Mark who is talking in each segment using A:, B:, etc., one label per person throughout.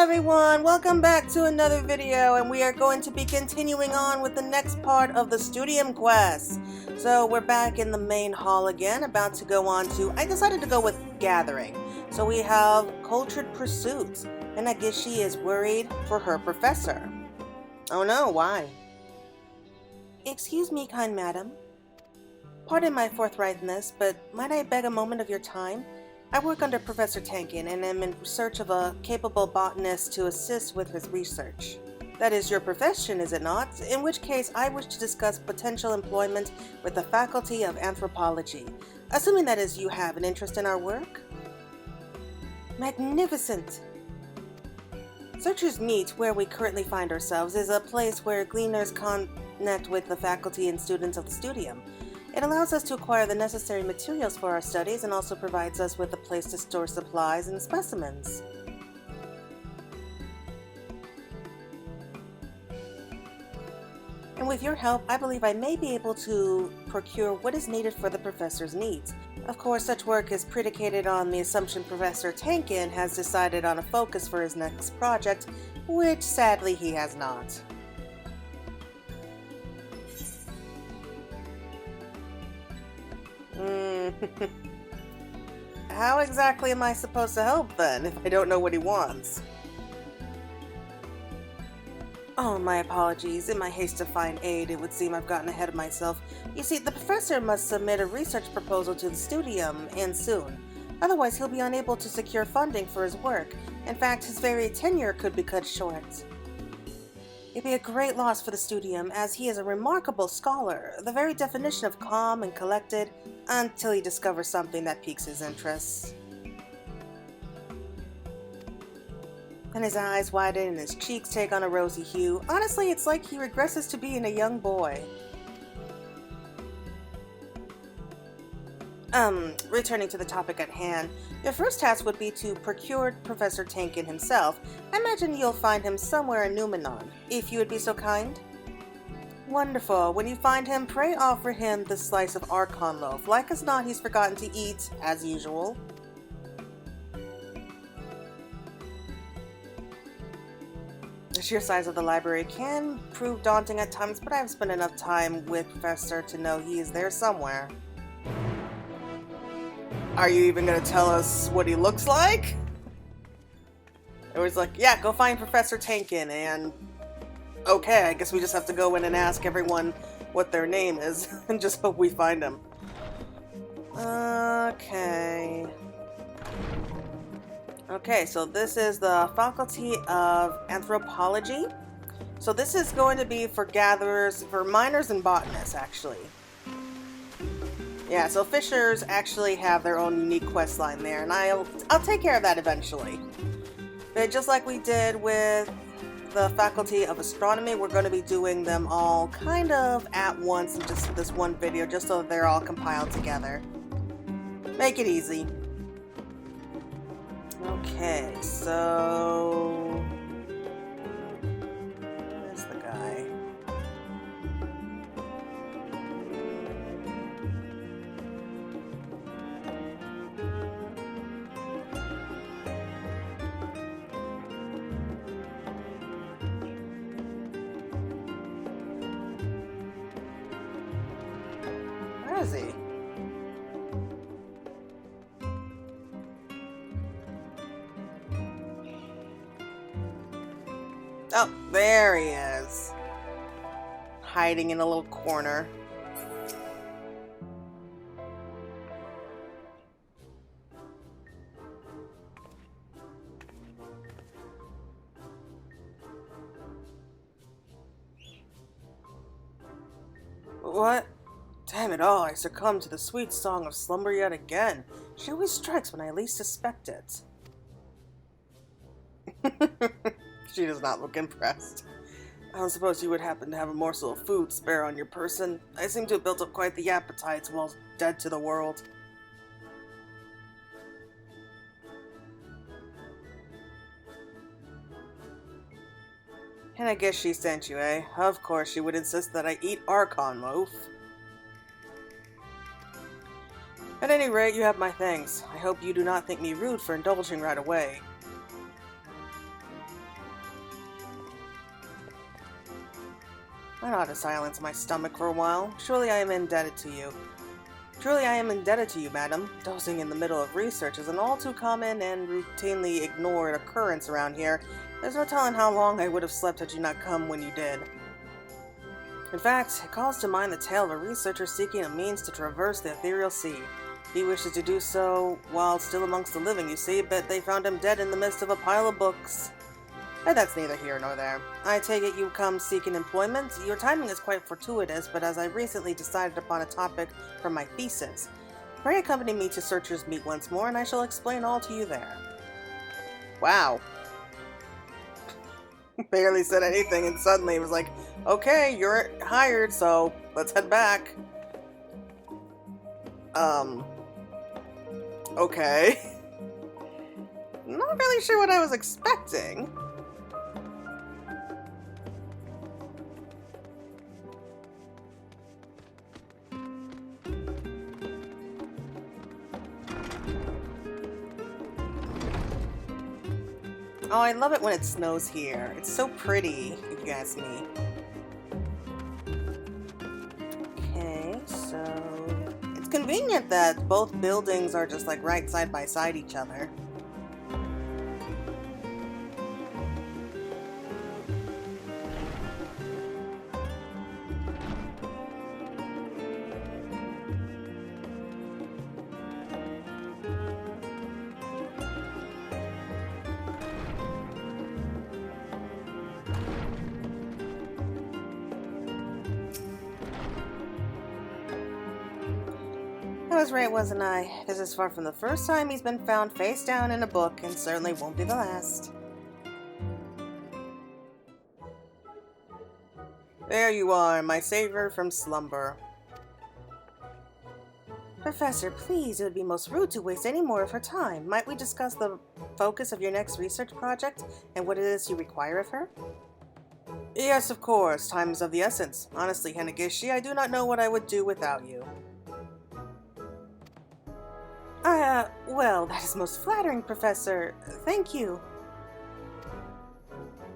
A: everyone, welcome back to another video, and we are going to be continuing on with the next part of the Studium quest. So we're back in the main hall again, about to go on to, I decided to go with Gathering. So we have Cultured Pursuits, and Hinageshi is worried for her professor. Oh no, why? Excuse me, kind madam. Pardon my forthrightness, but might I beg a moment of your time? I work under Professor Tankin and am in search of a capable botanist to assist with his research. That is your profession, is it not? In which case, I wish to discuss potential employment with the Faculty of Anthropology. Assuming that is you have an interest in our work? Magnificent! Searchers Meet, where we currently find ourselves, is a place where gleaners connect with the faculty and students of the Studium. It allows us to acquire the necessary materials for our studies and also provides us with a place to store supplies and specimens. And with your help, I believe I may be able to procure what is needed for the professor's needs. Of course, such work is predicated on the assumption Professor Tankin has decided on a focus for his next project, which sadly he has not. How exactly am I supposed to help then, if I don't know what he wants? Oh, my apologies. In my haste to find aid, it would seem I've gotten ahead of myself. You see, the professor must submit a research proposal to the Studium, and soon. Otherwise, he'll be unable to secure funding for his work. In fact, his very tenure could be cut short. It'd be a great loss for the Studium, as he is a remarkable scholar, the very definition of calm and collected, until he discovers something that piques his interest. And his eyes widen and his cheeks take on a rosy hue. Honestly, it's like he regresses to being a young boy. Returning to the topic at hand, your first task would be to procure Professor Tankin himself. I imagine you'll find him somewhere in Numenon, if you would be so kind. Wonderful. When you find him, pray offer him the slice of Archon loaf. Like as not, he's forgotten to eat, as usual. The sheer size of the library can prove daunting at times, but I've spent enough time with Professor to know he is there somewhere. Are you even going to tell us what he looks like? It was like, yeah, go find Professor Tankin, and okay, I guess we just have to go in and ask everyone what their name is, and just hope we find him. Okay. Okay, so this is the Faculty of Anthropology. So this is going to be for gatherers, for miners and botanists, actually. Yeah, so fishers actually have their own unique quest line there, and I'll take care of that eventually. But just like we did with the Faculty of Astronomy, we're going to be doing them all kind of at once in just this one video, just so they're all compiled together. Make it easy. Okay, so where's the guy? Where is he? Oh, there he is. Hiding in a little corner. What? Damn it all, I succumbed to the sweet song of slumber yet again. She always strikes when I least suspect it. She does not look impressed. I don't suppose you would happen to have a morsel of food spare on your person. I seem to have built up quite the appetites while dead to the world. And I guess she sent you, eh? Of course, she would insist that I eat Archon loaf. At any rate, you have my thanks. I hope you do not think me rude for indulging right away. I know how to silence my stomach for a while. Truly I am indebted to you. Truly I am indebted to you, madam. Dozing in the middle of research is an all too common and routinely ignored occurrence around here. There's no telling how long I would have slept had you not come when you did. In fact, it calls to mind the tale of a researcher seeking a means to traverse the ethereal sea. He wishes to do so while still amongst the living, you see, but they found him dead in the midst of a pile of books. But that's neither here nor there. I take it you come seeking employment? Your timing is quite fortuitous, but as I recently decided upon a topic for my thesis, pray accompany me to Searchers' Meet once more, and I shall explain all to you there. Wow. Barely said anything, and suddenly it was like, okay, you're hired, so let's head back. Okay. Not really sure what I was expecting. Oh, I love it when it snows here. It's so pretty, if you ask me. Okay, so... It's convenient that both buildings are just like right side by side each other. I was right, wasn't I? This is far from the first time he's been found face down in a book, and certainly won't be the last. There you are, my savior from slumber. Professor, please, it would be most rude to waste any more of her time. Might we discuss the focus of your next research project, and what it is you require of her? Yes, of course. Time is of the essence. Honestly, Hinageshi, I do not know what I would do without you. Well, that is most flattering, Professor. Thank you.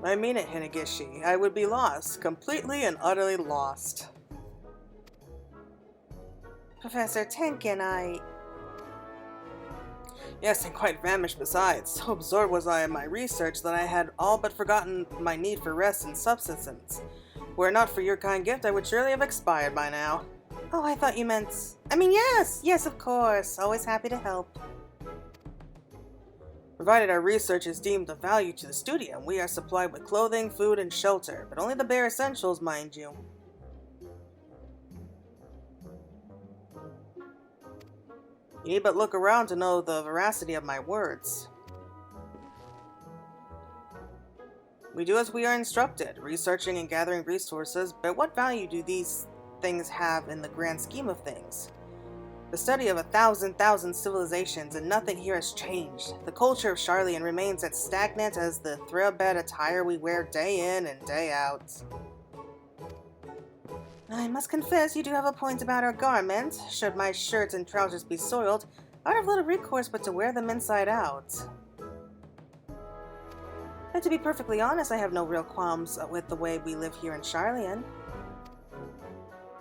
A: I mean it, Hinageshi. I would be lost. Completely and utterly lost. Professor Tenkin, Yes, and quite famished besides. So absorbed was I in my research that I had all but forgotten my need for rest and subsistence. Were it not for your kind gift, I would surely have expired by now. Oh, I thought you meant... yes, of course. Always happy to help. Provided our research is deemed of value to the Studium, we are supplied with clothing, food, and shelter, but only the bare essentials, mind you. You need but look around to know the veracity of my words. We do as we are instructed, researching and gathering resources, but what value do these things have in the grand scheme of things? The study of 1,000 civilizations, and nothing here has changed. The culture of Charlian remains as stagnant as the threadbare attire we wear day in and day out. I must confess you do have a point about our garments. Should my shirts and trousers be soiled, I'd have little recourse but to wear them inside out. And to be perfectly honest, I have no real qualms with the way we live here in Charlian.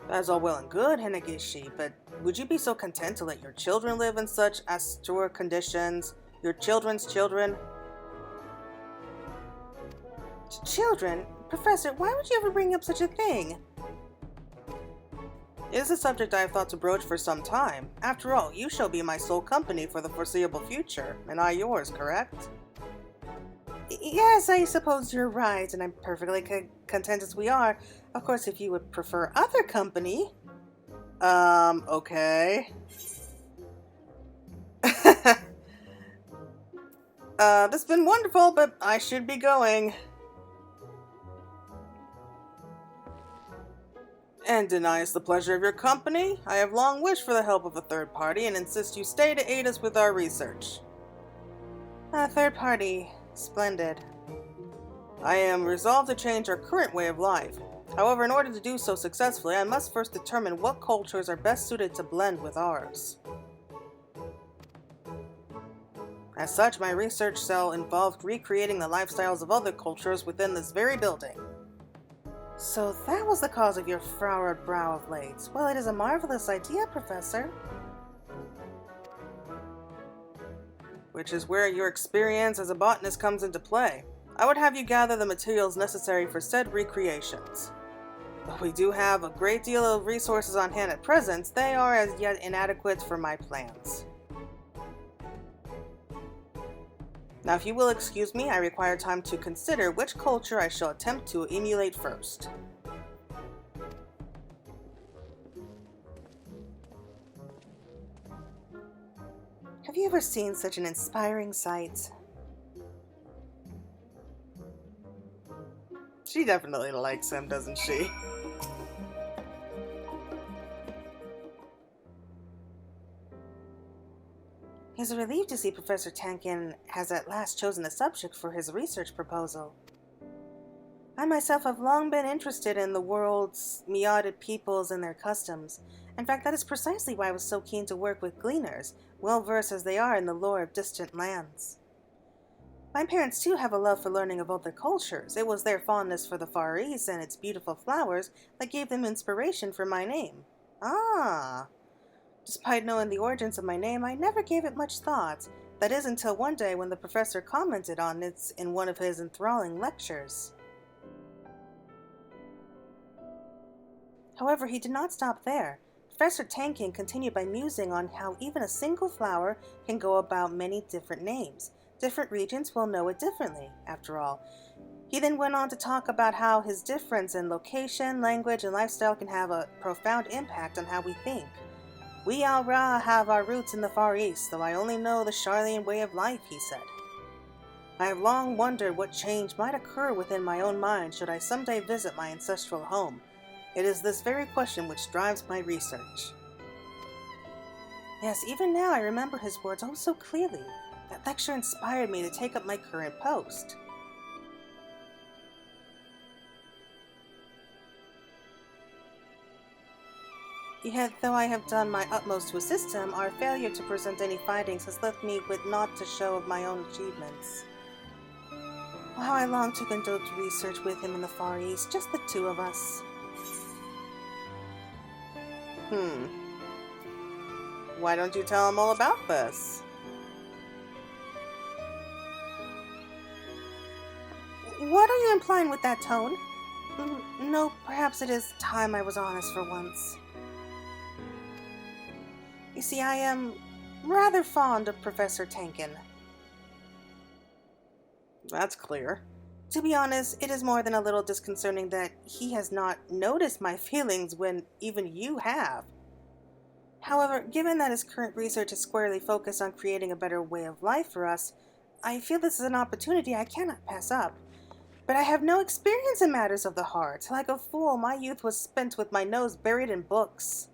A: That's all well and good, Hinageshi, but would you be so content to let your children live in such austere conditions? Your children's children? Children? Professor, why would you ever bring up such a thing? It is a subject I have thought to broach for some time. After all, you shall be my sole company for the foreseeable future, and I yours, correct? Yes, I suppose you're right, and I'm perfectly content as we are. Of course, if you would prefer other company... okay. This has been wonderful, but I should be going. And deny us the pleasure of your company? I have long wished for the help of a third party and insist you stay to aid us with our research. A third party. Splendid. I am resolved to change our current way of life. However, in order to do so successfully, I must first determine what cultures are best suited to blend with ours. As such, my research cell involved recreating the lifestyles of other cultures within this very building. So that was the cause of your froward brow of late. Well, it is a marvelous idea, Professor. Which is where your experience as a botanist comes into play. I would have you gather the materials necessary for said recreations. Though we do have a great deal of resources on hand at present, they are as yet inadequate for my plans. Now, if you will excuse me, I require time to consider which culture I shall attempt to emulate first. Have you ever seen such an inspiring sight? She definitely likes him, doesn't she? He's relieved to see Professor Tankin has at last chosen a subject for his research proposal. I myself have long been interested in the world's meowed peoples and their customs. In fact, that is precisely why I was so keen to work with gleaners, well versed as they are in the lore of distant lands. My parents too have a love for learning of other cultures. It was their fondness for the Far East and its beautiful flowers that gave them inspiration for my name. Ah! Despite knowing the origins of my name, I never gave it much thought. That is until one day when the professor commented on it in one of his enthralling lectures. However, he did not stop there. Professor Tankin continued by musing on how even a single flower can go about many different names. Different regions will know it differently, after all. He then went on to talk about how his difference in location, language, and lifestyle can have a profound impact on how we think. We Al-Ra have our roots in the Far East, though I only know the Charlian way of life, he said. I have long wondered what change might occur within my own mind should I someday visit my ancestral home. It is this very question which drives my research. Yes, even now I remember his words oh so clearly. That lecture inspired me to take up my current post. Yet, though I have done my utmost to assist him, our failure to present any findings has left me with naught to show of my own achievements. Oh, how I long to conduct research with him in the Far East, just the two of us. Why don't you tell him all about this? What are you implying with that tone? No, perhaps it is time I was honest for once. You see, I am rather fond of Professor Tankin. That's clear. To be honest, it is more than a little disconcerting that he has not noticed my feelings when even you have. However, given that his current research is squarely focused on creating a better way of life for us, I feel this is an opportunity I cannot pass up. But I have no experience in matters of the heart. Like a fool, my youth was spent with my nose buried in books.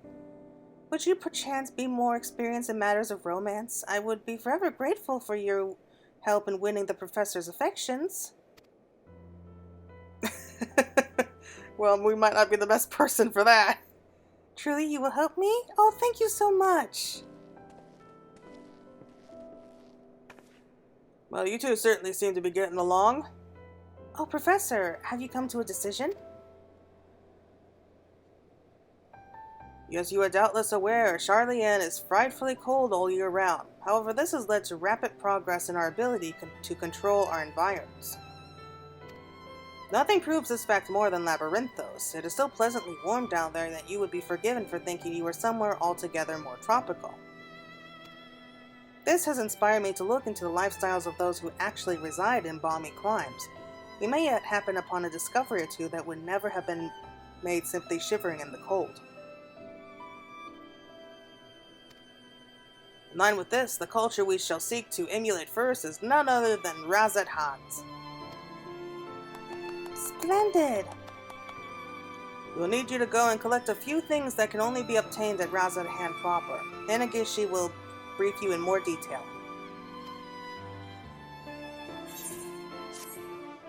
A: Would you perchance be more experienced in matters of romance? I would be forever grateful for your help in winning the professor's affections. Well, we might not be the best person for that. Truly, you will help me? Oh, thank you so much. Well, you two certainly seem to be getting along. Oh, Professor, have you come to a decision? Yes, you are doubtless aware, Charlian is frightfully cold all year round. However, this has led to rapid progress in our ability to control our environs. Nothing proves this fact more than Labyrinthos. It is so pleasantly warm down there that you would be forgiven for thinking you were somewhere altogether more tropical. This has inspired me to look into the lifestyles of those who actually reside in balmy climes. We may yet happen upon a discovery or two that would never have been made simply shivering in the cold. In line with this, the culture we shall seek to emulate first is none other than Razat Hans. Splendid! We'll need you to go and collect a few things that can only be obtained at Razat Han proper. Hinageshi will brief you in more detail.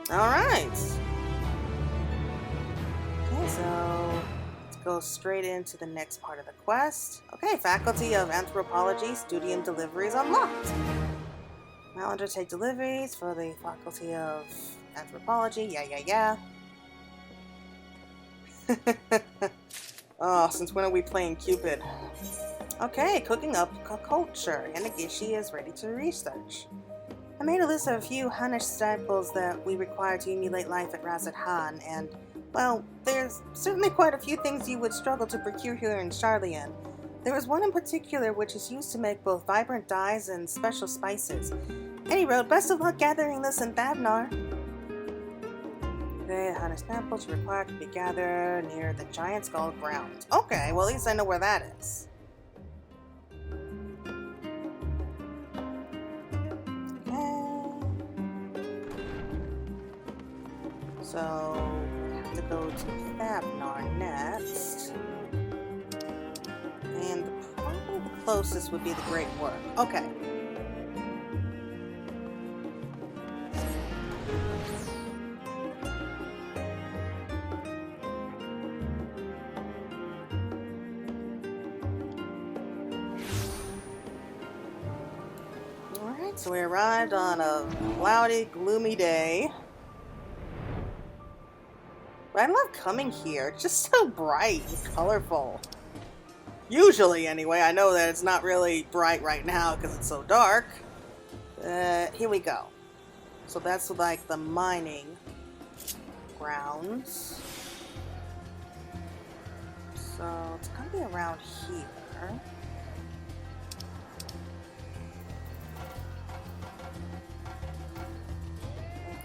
A: Alright! Okay, so let's go straight into the next part of the quest. Okay, Faculty of Anthropology, Studium deliveries unlocked. I'll undertake deliveries for the Faculty of Anthropology, yeah. Oh, since when are we playing Cupid? Okay, cooking up culture. Hinageshi is ready to research. I made a list of a few Hanish staples that we require to emulate life at Razat Han, and, well, there's certainly quite a few things you would struggle to procure here in Ceruleum. There is one in particular which is used to make both vibrant dyes and special spices. Any road, best of luck gathering this in Thavnar. The Hanish samples required to be gathered near the Giant Skull ground. Okay, well at least I know where that is. So, we have to go to Thavnar next. And probably the closest would be the Great Work. Okay. Alright, so we arrived on a cloudy, gloomy day. I love coming here. It's just so bright and colorful. Usually, anyway. I know that it's not really bright right now because it's so dark. Here we go. So that's like the mining grounds. So it's gonna be around here.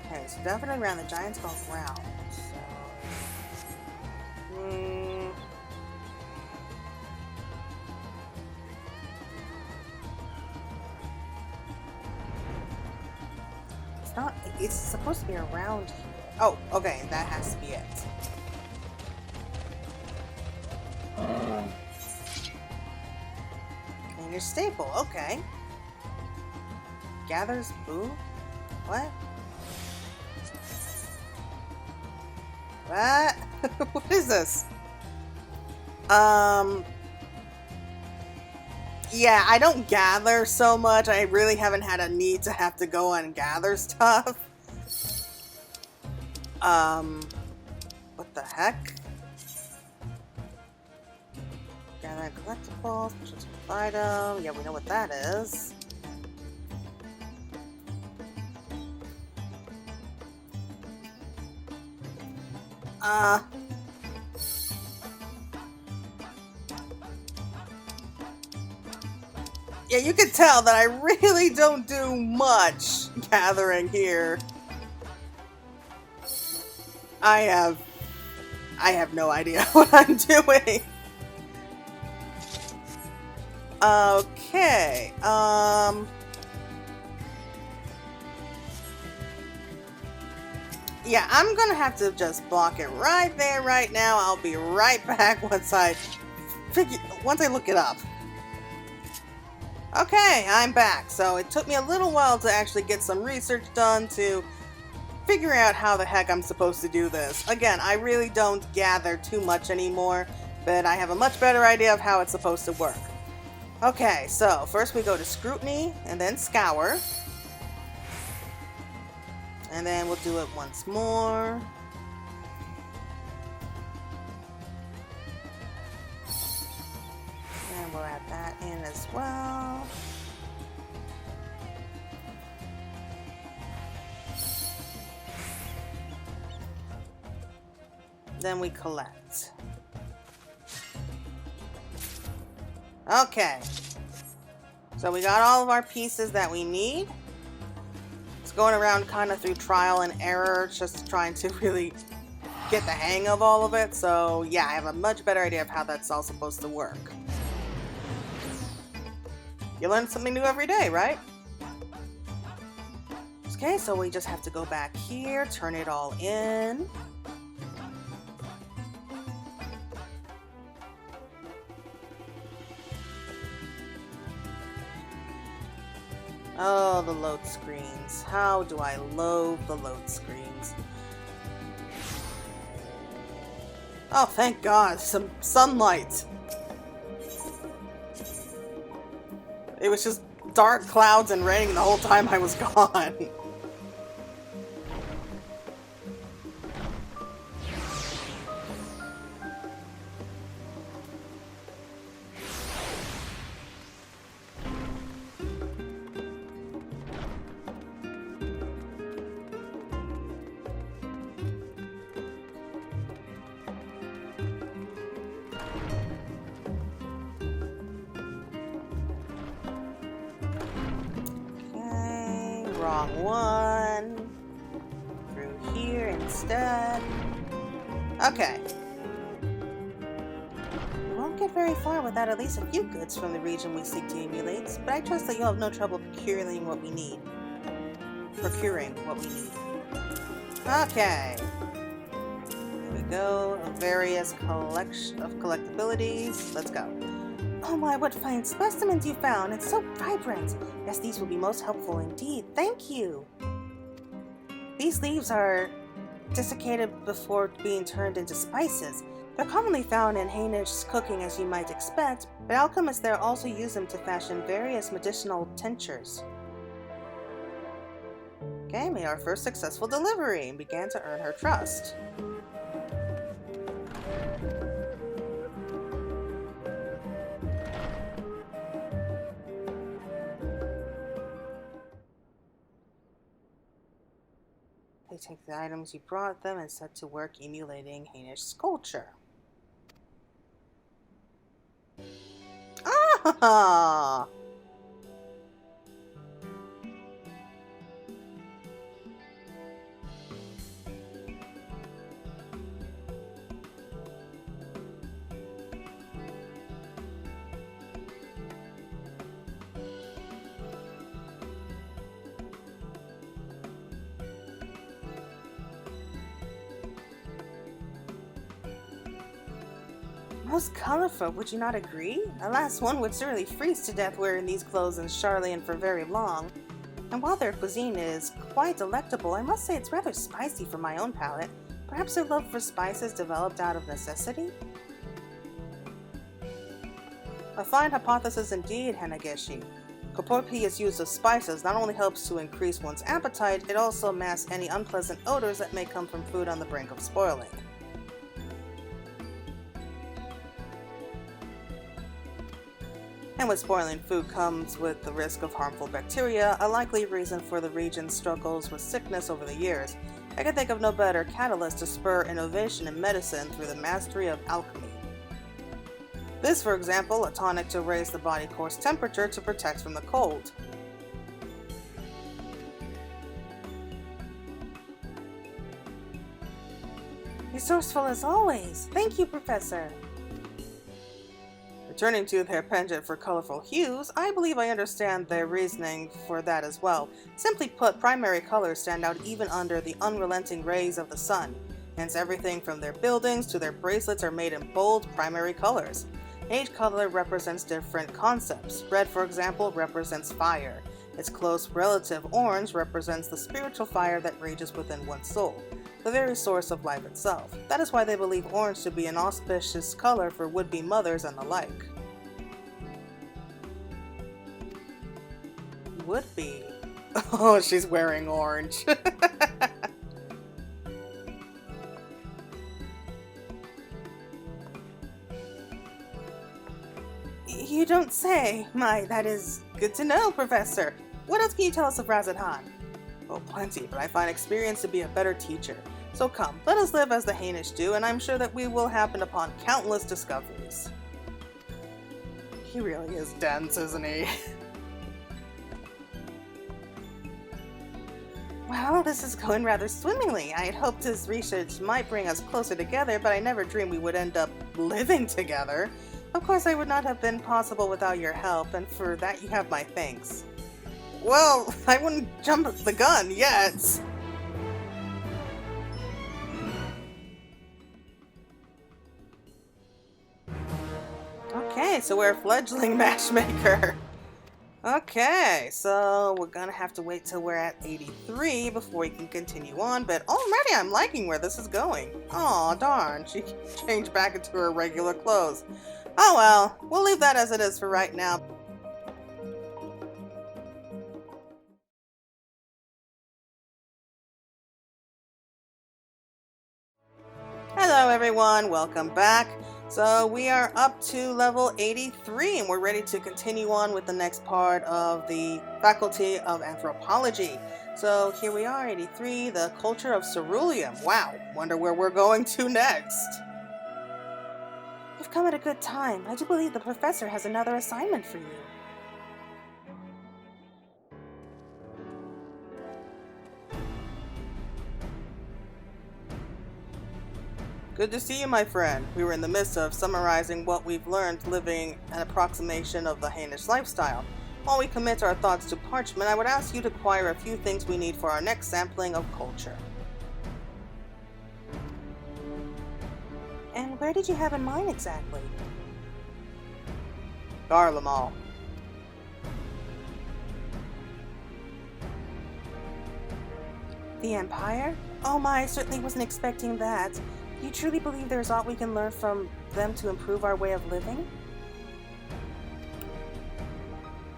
A: Okay, so definitely around the Giant Skull ground. It's not, it's supposed to be around here. Oh, okay, that has to be it. And your staple, okay. Gathers boo? What? What? What is this? Yeah, I don't gather so much. I really haven't had a need to have to go and gather stuff. What the heck? Gathering collectibles, special item. Yeah, we know what that is. Yeah, you can tell that I really don't do much gathering here. I have no idea what I'm doing. Okay, yeah, I'm gonna have to just block it right there, right now. I'll be right back once I look it up. Okay, I'm back. So it took me a little while to actually get some research done to figure out how the heck I'm supposed to do this. Again, I really don't gather too much anymore, but I have a much better idea of how it's supposed to work. Okay, so first we go to Scrutiny and then Scour. And then we'll do it once more. And we'll add that in as well. Then we collect. Okay. So we got all of our pieces that we need. It's going around kind of through trial and error, just trying to really get the hang of all of it. So yeah, I have a much better idea of how that's all supposed to work. You learn something new every day, right? Okay, so we just have to go back here, turn it all in. Oh, the load screens. How do I loathe the load screens? Oh, thank God, some sunlight. It was just dark clouds and raining the whole time I was gone. wrong one. Through here instead. Okay. We won't get very far without at least a few goods from the region we seek to emulate, but I trust that you'll have no trouble procuring what we need. Okay. Here we go. Various collection of collectabilities. Let's go. Oh my, what fine specimens you found! It's so vibrant! Yes, these will be most helpful indeed. Thank you! These leaves are desiccated before being turned into spices. They're commonly found in Hingashi cooking as you might expect, but alchemists there also use them to fashion various medicinal tinctures. Okay, made our first successful delivery and began to earn her trust. They take the items you brought them and set to work emulating Hingashi's culture. Ah! Most colorful, would you not agree? Alas, one would certainly freeze to death wearing these clothes in Ceruleum for very long. And while their cuisine is quite delectable, I must say it's rather spicy for my own palate. Perhaps their love for spices developed out of necessity? A fine hypothesis indeed, Hinageshi. Copious use of spices not only helps to increase one's appetite, it also masks any unpleasant odors that may come from food on the brink of spoiling. And with spoiling food comes with the risk of harmful bacteria, a likely reason for the region's struggles with sickness over the years. I can think of no better catalyst to spur innovation in medicine through the mastery of alchemy. This, for example, a tonic to raise the body core's temperature to protect from the cold. Resourceful as always. Thank you, Professor. Returning to their penchant for colorful hues, I believe I understand their reasoning for that as well. Simply put, primary colors stand out even under the unrelenting rays of the sun. Hence, everything from their buildings to their bracelets are made in bold primary colors. Each color represents different concepts. Red, for example, represents fire. Its close relative, orange, represents the spiritual fire that rages within one's soul, the very source of life itself. That is why they believe orange to be an auspicious color for would-be mothers and the like. Would-be? Oh, she's wearing orange. You don't say. My, that is good to know, Professor. What else can you tell us of Razathan? Oh, plenty, but I find experience to be a better teacher. So come, let us live as the Hingashi do, and I'm sure that we will happen upon countless discoveries. He really is dense, isn't he? Well, this is going rather swimmingly. I had hoped this research might bring us closer together, but I never dreamed we would end up living together. Of course, I would not have been possible without your help, and for that you have my thanks. Well, I wouldn't jump the gun yet. Okay, so we're a fledgling matchmaker. Okay, so we're gonna have to wait till we're at 83 before we can continue on, but already I'm liking where this is going. Aw, darn, she changed back into her regular clothes. Oh well, we'll leave that as it is for right now. Hello everyone, welcome back. So we are up to level 83 and we're ready to continue on with the next part of the Faculty of Anthropology. So here we are, 83, the culture of Ceruleum. Wow, wonder where we're going to next. You've come at a good time. I do believe the professor has another assignment for you. Good to see you, my friend. We were in the midst of summarizing what we've learned living an approximation of the Hanish lifestyle. While we commit our thoughts to parchment, I would ask you to acquire a few things we need for our next sampling of culture. And where did you have in mind exactly? Garlemald. The Empire? Oh my, I certainly wasn't expecting that. Do you truly believe there is aught we can learn from them to improve our way of living?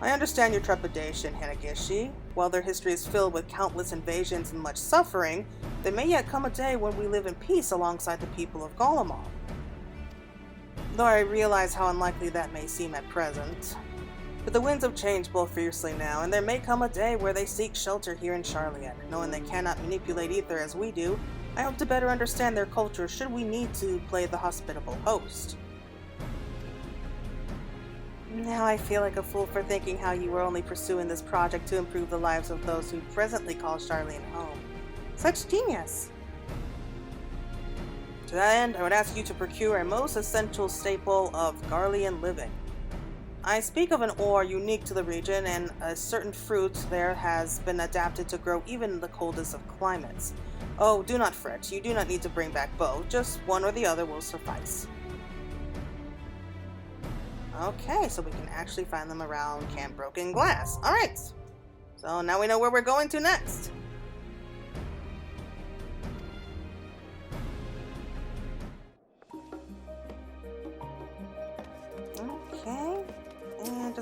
A: I understand your trepidation, Hinageshi. While their history is filled with countless invasions and much suffering, there may yet come a day when we live in peace alongside the people of Garlemald. Though I realize how unlikely that may seem at present. But the winds of change blow fiercely now, and there may come a day where they seek shelter here in Charliet. Knowing they cannot manipulate ether as we do, I hope to better understand their culture should we need to play the hospitable host. Now I feel like a fool for thinking how you were only pursuing this project to improve the lives of those who presently call Charliet home. Such genius! To that end, I would ask you to procure a most essential staple of Garlean living. I speak of an ore unique to the region, and a certain fruit there has been adapted to grow even in the coldest of climates. Oh, do not fret, you do not need to bring back both, just one or the other will suffice. Okay, so we can actually find them around Camp Broken Glass. Alright, so now we know where we're going to next. Okay, and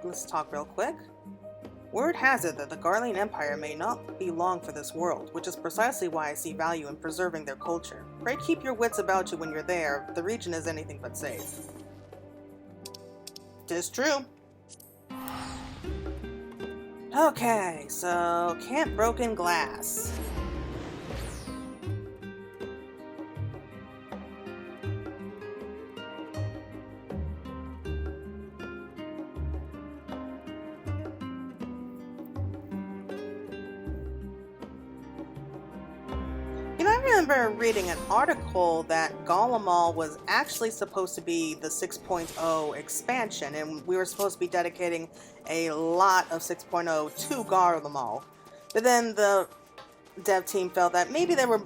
A: let's talk real quick. Word has it that the Garlean Empire may not be long for this world, which is precisely why I see value in preserving their culture. Pray keep your wits about you when you're there. The region is anything but safe. 'Tis true. Okay, so Camp Broken Glass. I remember reading an article that Garlemald was actually supposed to be the 6.0 expansion, and we were supposed to be dedicating a lot of 6.0 to Garlemald. But then the dev team felt that maybe they were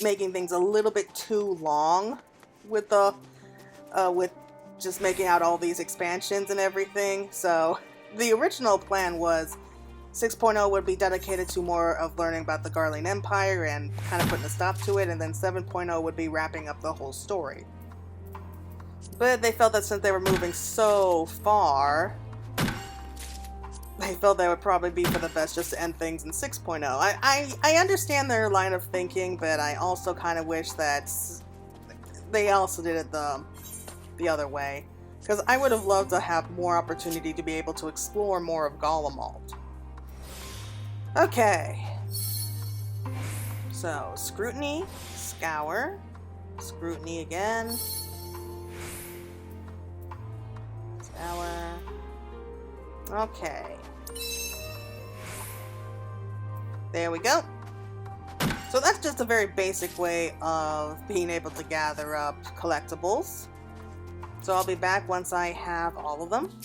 A: making things a little bit too long with the with just making out all these expansions and everything. So the original plan was 6.0 would be dedicated to more of learning about the Garlean Empire and kind of putting a stop to it, and then 7.0 would be wrapping up the whole story. But they felt that since they were moving so far, they felt that it would probably be for the best just to end things in 6.0. I understand their line of thinking, but I also kind of wish that they also did it the other way. Because I would have loved to have more opportunity to be able to explore more of Garlemald. Okay, so scrutiny, scour, scrutiny again, scour, okay, there we go. So that's just a very basic way of being able to gather up collectibles. So I'll be back once I have all of them.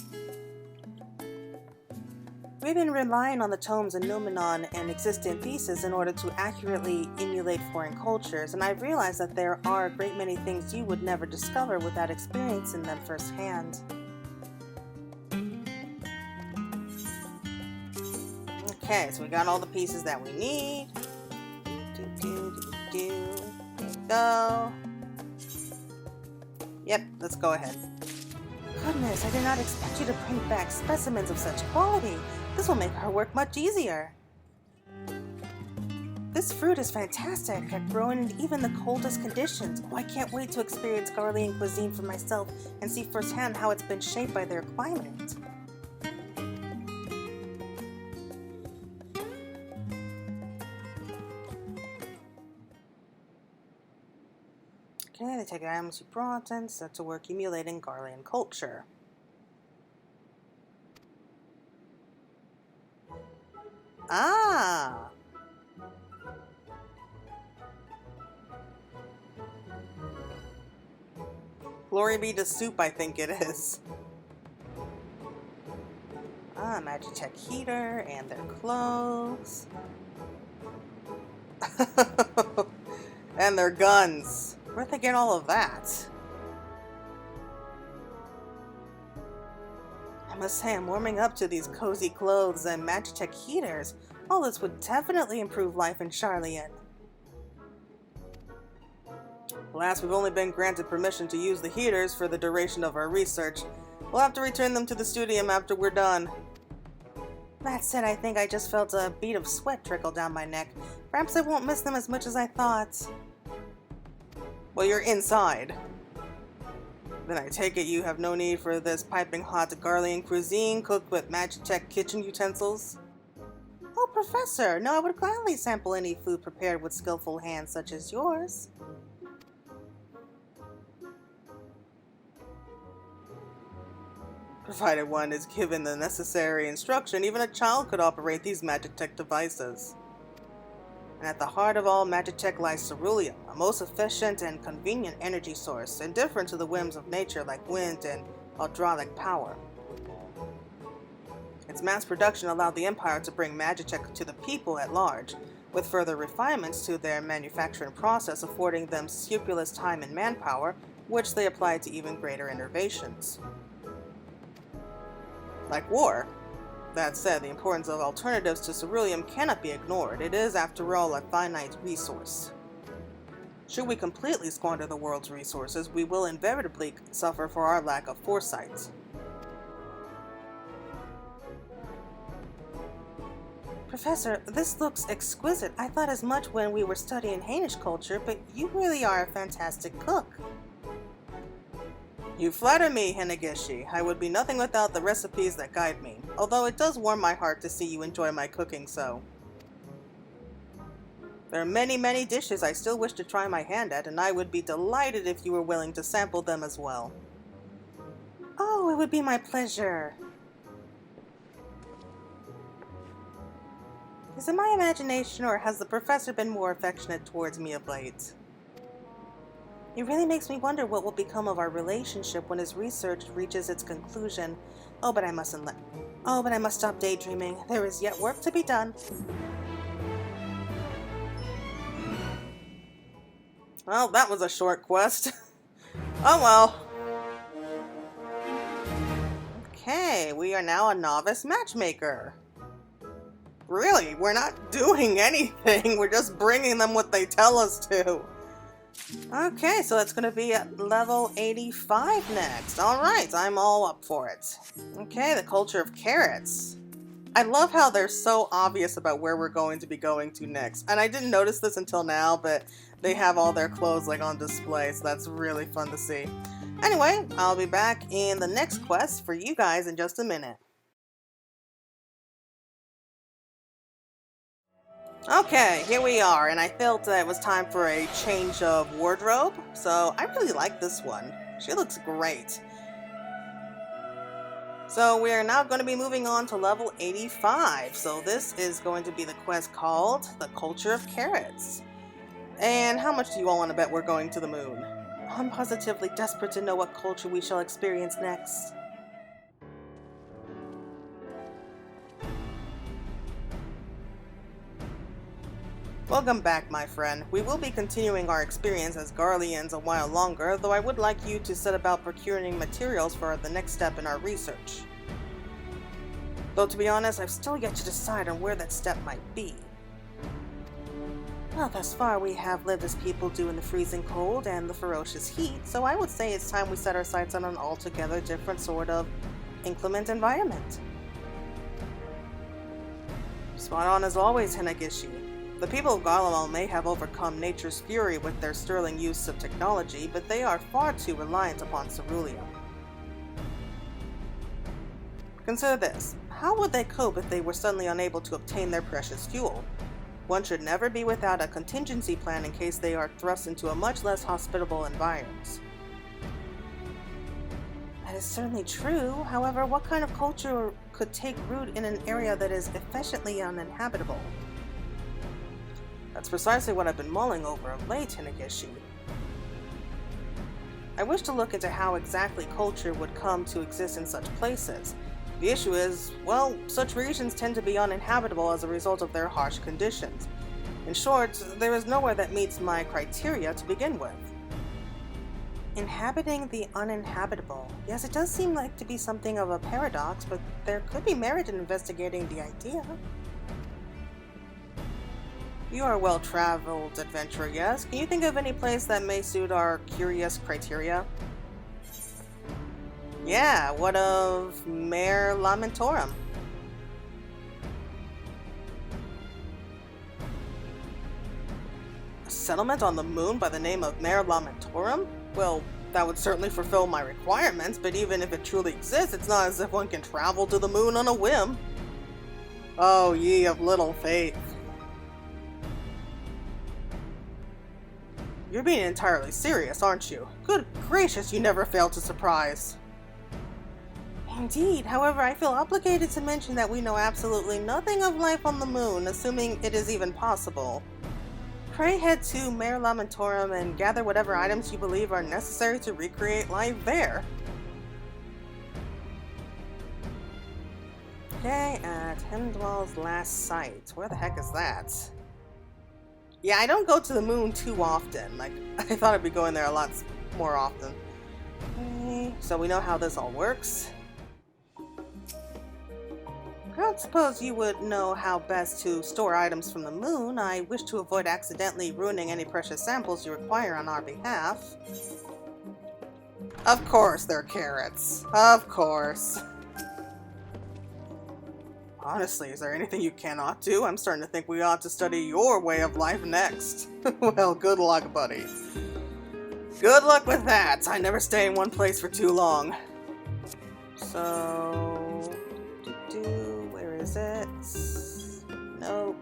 A: We've been relying on the tomes in Numenon and existent theses in order to accurately emulate foreign cultures, and I've realized that there are a great many things you would never discover without experiencing them firsthand. Okay, so we got all the pieces that we need. There we go. Yep, let's go ahead. Goodness, I did not expect you to print back specimens of such quality. This will make our work much easier. This fruit is fantastic at growing in even the coldest conditions. Oh, I can't wait to experience Garlean cuisine for myself and see firsthand how it's been shaped by their climate. Okay, they take items you brought and set to work emulating Garlean culture. Ah! Glory be to soup, I think it is. Ah, Magitech heater and their clothes. And their guns. Where'd they get all of that? I must say, I'm warming up to these cozy clothes and Magitech heaters. All this would definitely improve life in Ceruleum. Alas, we've only been granted permission to use the heaters for the duration of our research. We'll have to return them to the Studium after we're done. That said, I think I just felt a bead of sweat trickle down my neck. Perhaps I won't miss them as much as I thought. Well, you're inside. Then I take it you have no need for this piping hot Garlean cuisine cooked with Magitech kitchen utensils? Oh, Professor, no, I would gladly sample any food prepared with skillful hands such as yours. Provided one is given the necessary instruction, even a child could operate these Magitech devices. And at the heart of all Magitech lies Ceruleum, a most efficient and convenient energy source, indifferent to the whims of nature like wind and hydraulic power. Its mass production allowed the Empire to bring Magitech to the people at large, with further refinements to their manufacturing process affording them scrupulous time and manpower, which they applied to even greater innovations. Like war. That said, the importance of alternatives to Ceruleum cannot be ignored. It is, after all, a finite resource. Should we completely squander the world's resources, we will inevitably suffer for our lack of foresight. Professor, this looks exquisite. I thought as much when we were studying Hinageshi culture, but you really are a fantastic cook. You flatter me, Hinageshi. I would be nothing without the recipes that guide me, although it does warm my heart to see you enjoy my cooking so. There are many, many dishes I still wish to try my hand at, and I would be delighted if you were willing to sample them as well. Oh, it would be my pleasure. Is it my imagination, or has the professor been more affectionate towards me of late? It really makes me wonder what will become of our relationship when his research reaches its conclusion. Oh, but I must stop daydreaming. There is yet work to be done. Well, that was a short quest. Oh well. Okay, we are now a novice matchmaker. Really, we're not doing anything. We're just bringing them what they tell us to. Okay, so it's going to be at level 85 next. Alright, I'm all up for it. Okay, the culture of carrots. I love how they're so obvious about where we're going to be going to next. And I didn't notice this until now, but they have all their clothes like on display, so that's really fun to see. Anyway, I'll be back in the next quest for you guys in just a minute. Okay, here we are, and I felt that it was time for a change of wardrobe, so I really like this one. She looks great. So we are now going to be moving on to level 85, so this is going to be the quest called The Culture of Carrots. And how much do you all want to bet we're going to the moon? I'm positively desperate to know what culture we shall experience next. Welcome back, my friend. We will be continuing our experience as Garleans a while longer, though I would like you to set about procuring materials for the next step in our research. Though to be honest, I've still yet to decide on where that step might be. Well, thus far we have lived as people do in the freezing cold and the ferocious heat, so I would say it's time we set our sights on an altogether different sort of inclement environment. Spot on as always, Hinageshi. The people of Garlemald may have overcome nature's fury with their sterling use of technology, but they are far too reliant upon Ceruleum. Consider this. How would they cope if they were suddenly unable to obtain their precious fuel? One should never be without a contingency plan in case they are thrust into a much less hospitable environment. That is certainly true. However, what kind of culture could take root in an area that is efficiently uninhabitable? That's precisely what I've been mulling over of late, Hinageshi. I wish to look into how exactly culture would come to exist in such places. The issue is, well, such regions tend to be uninhabitable as a result of their harsh conditions. In short, there is nowhere that meets my criteria to begin with. Inhabiting the uninhabitable. Yes, it does seem like to be something of a paradox, but there could be merit in investigating the idea. You are a well-traveled adventurer, yes? Can you think of any place that may suit our curious criteria? Yeah, what of Mare Lamentorum? A settlement on the moon by the name of Mare Lamentorum? Well, that would certainly fulfill my requirements, but even if it truly exists, it's not as if one can travel to the moon on a whim. Oh, ye of little faith. You're being entirely serious, aren't you? Good gracious, you never fail to surprise. Indeed, however, I feel obligated to mention that we know absolutely nothing of life on the moon, assuming it is even possible. Pray head to Mare Lamentorum and gather whatever items you believe are necessary to recreate life there. Okay, at Hemdwell's last site. Where the heck is that? Yeah, I don't go to the moon too often. Like, I thought I'd be going there a lot more often. Okay, so we know how this all works. I don't suppose you would know how best to store items from the moon. I wish to avoid accidentally ruining any precious samples you require on our behalf. Of course they're carrots. Of course. Honestly, is there anything you cannot do? I'm starting to think we ought to study your way of life next. Well, good luck, buddy. Good luck with that. I never stay in one place for too long. So... where is it? Nope.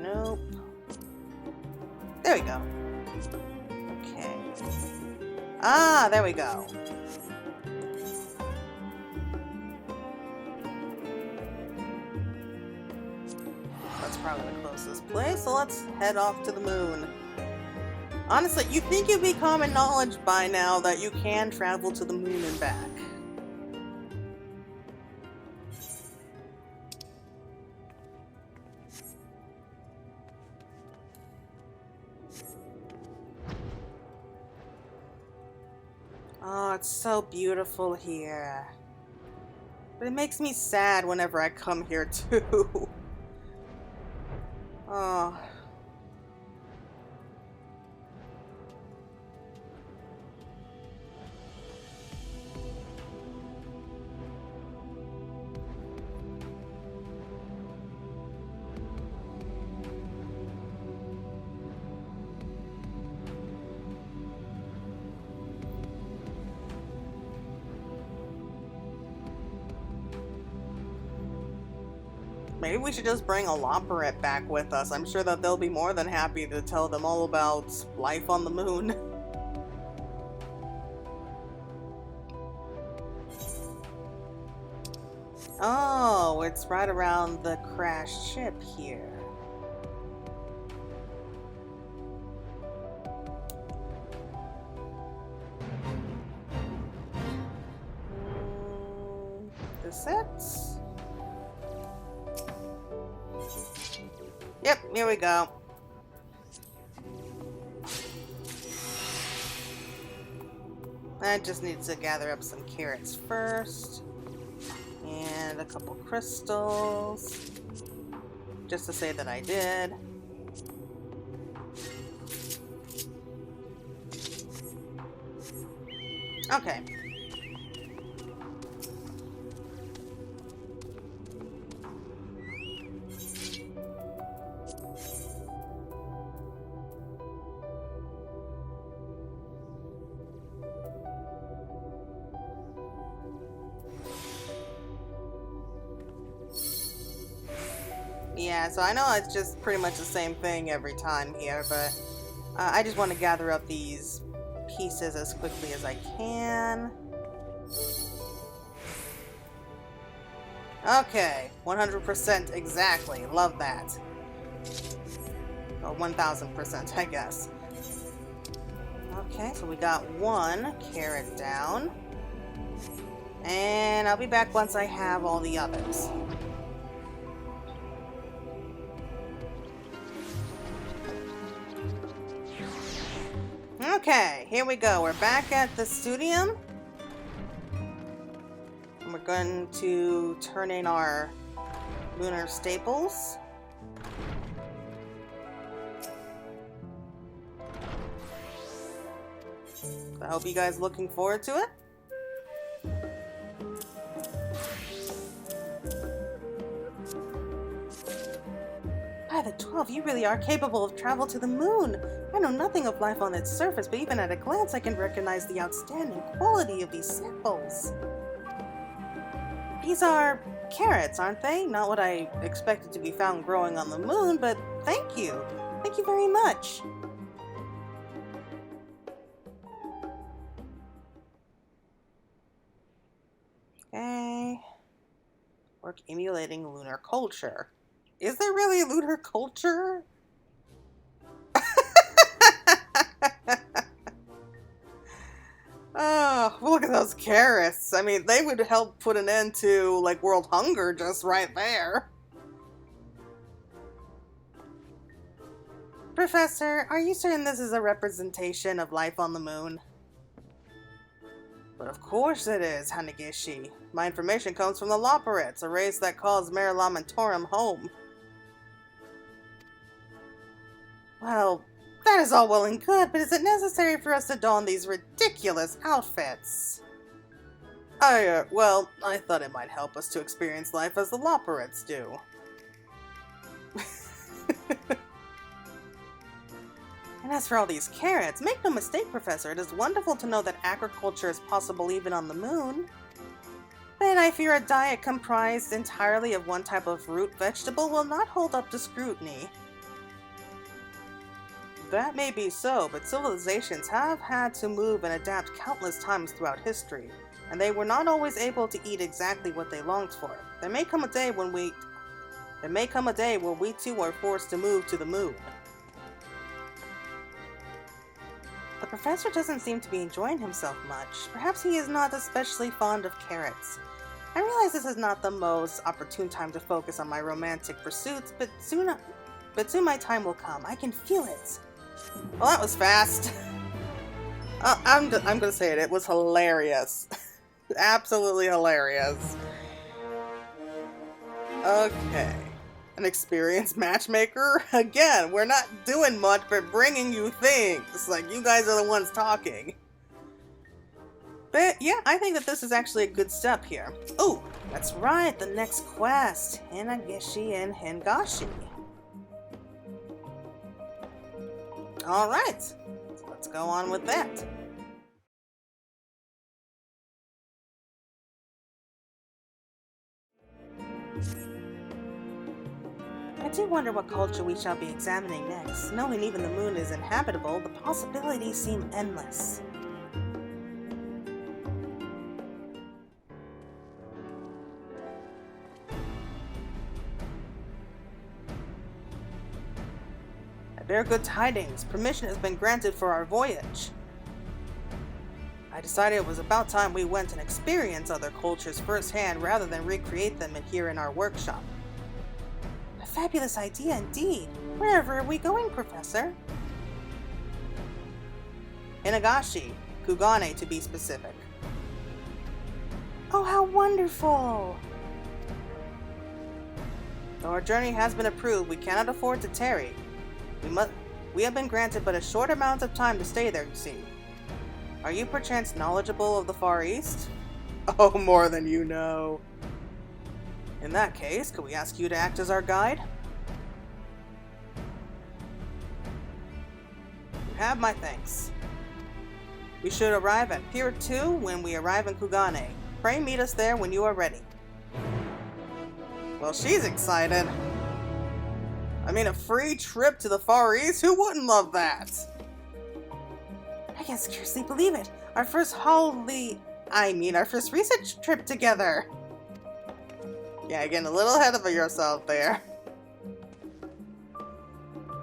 A: Nope. There we go. Okay. Ah, there we go. That's probably the closest place, so let's head off to the moon. Honestly, you'd think it'd be common knowledge by now that you can travel to the moon and back. Oh, it's so beautiful here. But it makes me sad whenever I come here too. Oh. Maybe we should just bring a Lomperette back with us. I'm sure that they'll be more than happy to tell them all about life on the moon. Oh, it's right around the crashed ship here. Is it? Yep, here we go. I just need to gather up some carrots first. And a couple crystals. Just to say that I did. Okay. Yeah, so I know it's just pretty much the same thing every time here, but I just want to gather up these pieces as quickly as I can. Okay, 100% exactly. Love that. Or 1000%, I guess. Okay, so we got one carrot down. And I'll be back once I have all the others. Okay, here we go. We're back at the Studium. And we're going to turn in our lunar staples. I hope you guys are looking forward to it. By the 12, you really are capable of travel to the moon. I know nothing of life on its surface, but even at a glance I can recognize the outstanding quality of these samples. These are carrots, aren't they? Not what I expected to be found growing on the moon, but thank you. Thank you very much. Okay. Work emulating lunar culture. Is there really lunar culture? Oh, look at those carrots. I mean, they would help put an end to, like, world hunger just right there. Professor, are you certain this is a representation of life on the moon? But of course it is, Hinageshi. My information comes from the Loporets, a race that calls Mare Lamentorum home. Well, that is all well and good, but is it necessary for us to don these ridiculous outfits? Well, I thought it might help us to experience life as the Loporets do. And as for all these carrots, make no mistake, Professor, it is wonderful to know that agriculture is possible even on the moon. But I fear a diet comprised entirely of one type of root vegetable will not hold up to scrutiny. That may be so, but civilizations have had to move and adapt countless times throughout history, and they were not always able to eat exactly what they longed for. There may come a day where we too are forced to move to the moon. The professor doesn't seem to be enjoying himself much. Perhaps he is not especially fond of carrots. I realize this is not the most opportune time to focus on my romantic pursuits, but soon my time will come. I can feel it. Well, that was fast. I'm gonna say it. It was hilarious. Absolutely hilarious. Okay. An experienced matchmaker? Again, we're not doing much but bringing you things. Like, you guys are the ones talking. But yeah, I think that this is actually a good step here. Oh, that's right, the next quest. Hinageshi and Hingashi. Alright, so let's go on with that. I do wonder what culture we shall be examining next. Knowing even the moon is inhabitable, the possibilities seem endless. I bear good tidings. Permission has been granted for our voyage. I decided it was about time we went and experienced other cultures firsthand rather than recreate them here in our workshop. A fabulous idea indeed. Wherever are we going, Professor? Hingashi, Kugane to be specific. Oh, how wonderful! Though our journey has been approved, we cannot afford to tarry. We have been granted but a short amount of time to stay there, you see. Are you perchance knowledgeable of the Far East? Oh, more than you know. In that case, could we ask you to act as our guide? You have my thanks. We should arrive at Pier 2 when we arrive in Kugane. Pray meet us there when you are ready. Well, she's excited. I mean, a free trip to the Far East? Who wouldn't love that? I can scarcely believe it. Our first research trip together. Yeah, getting a little ahead of yourself there.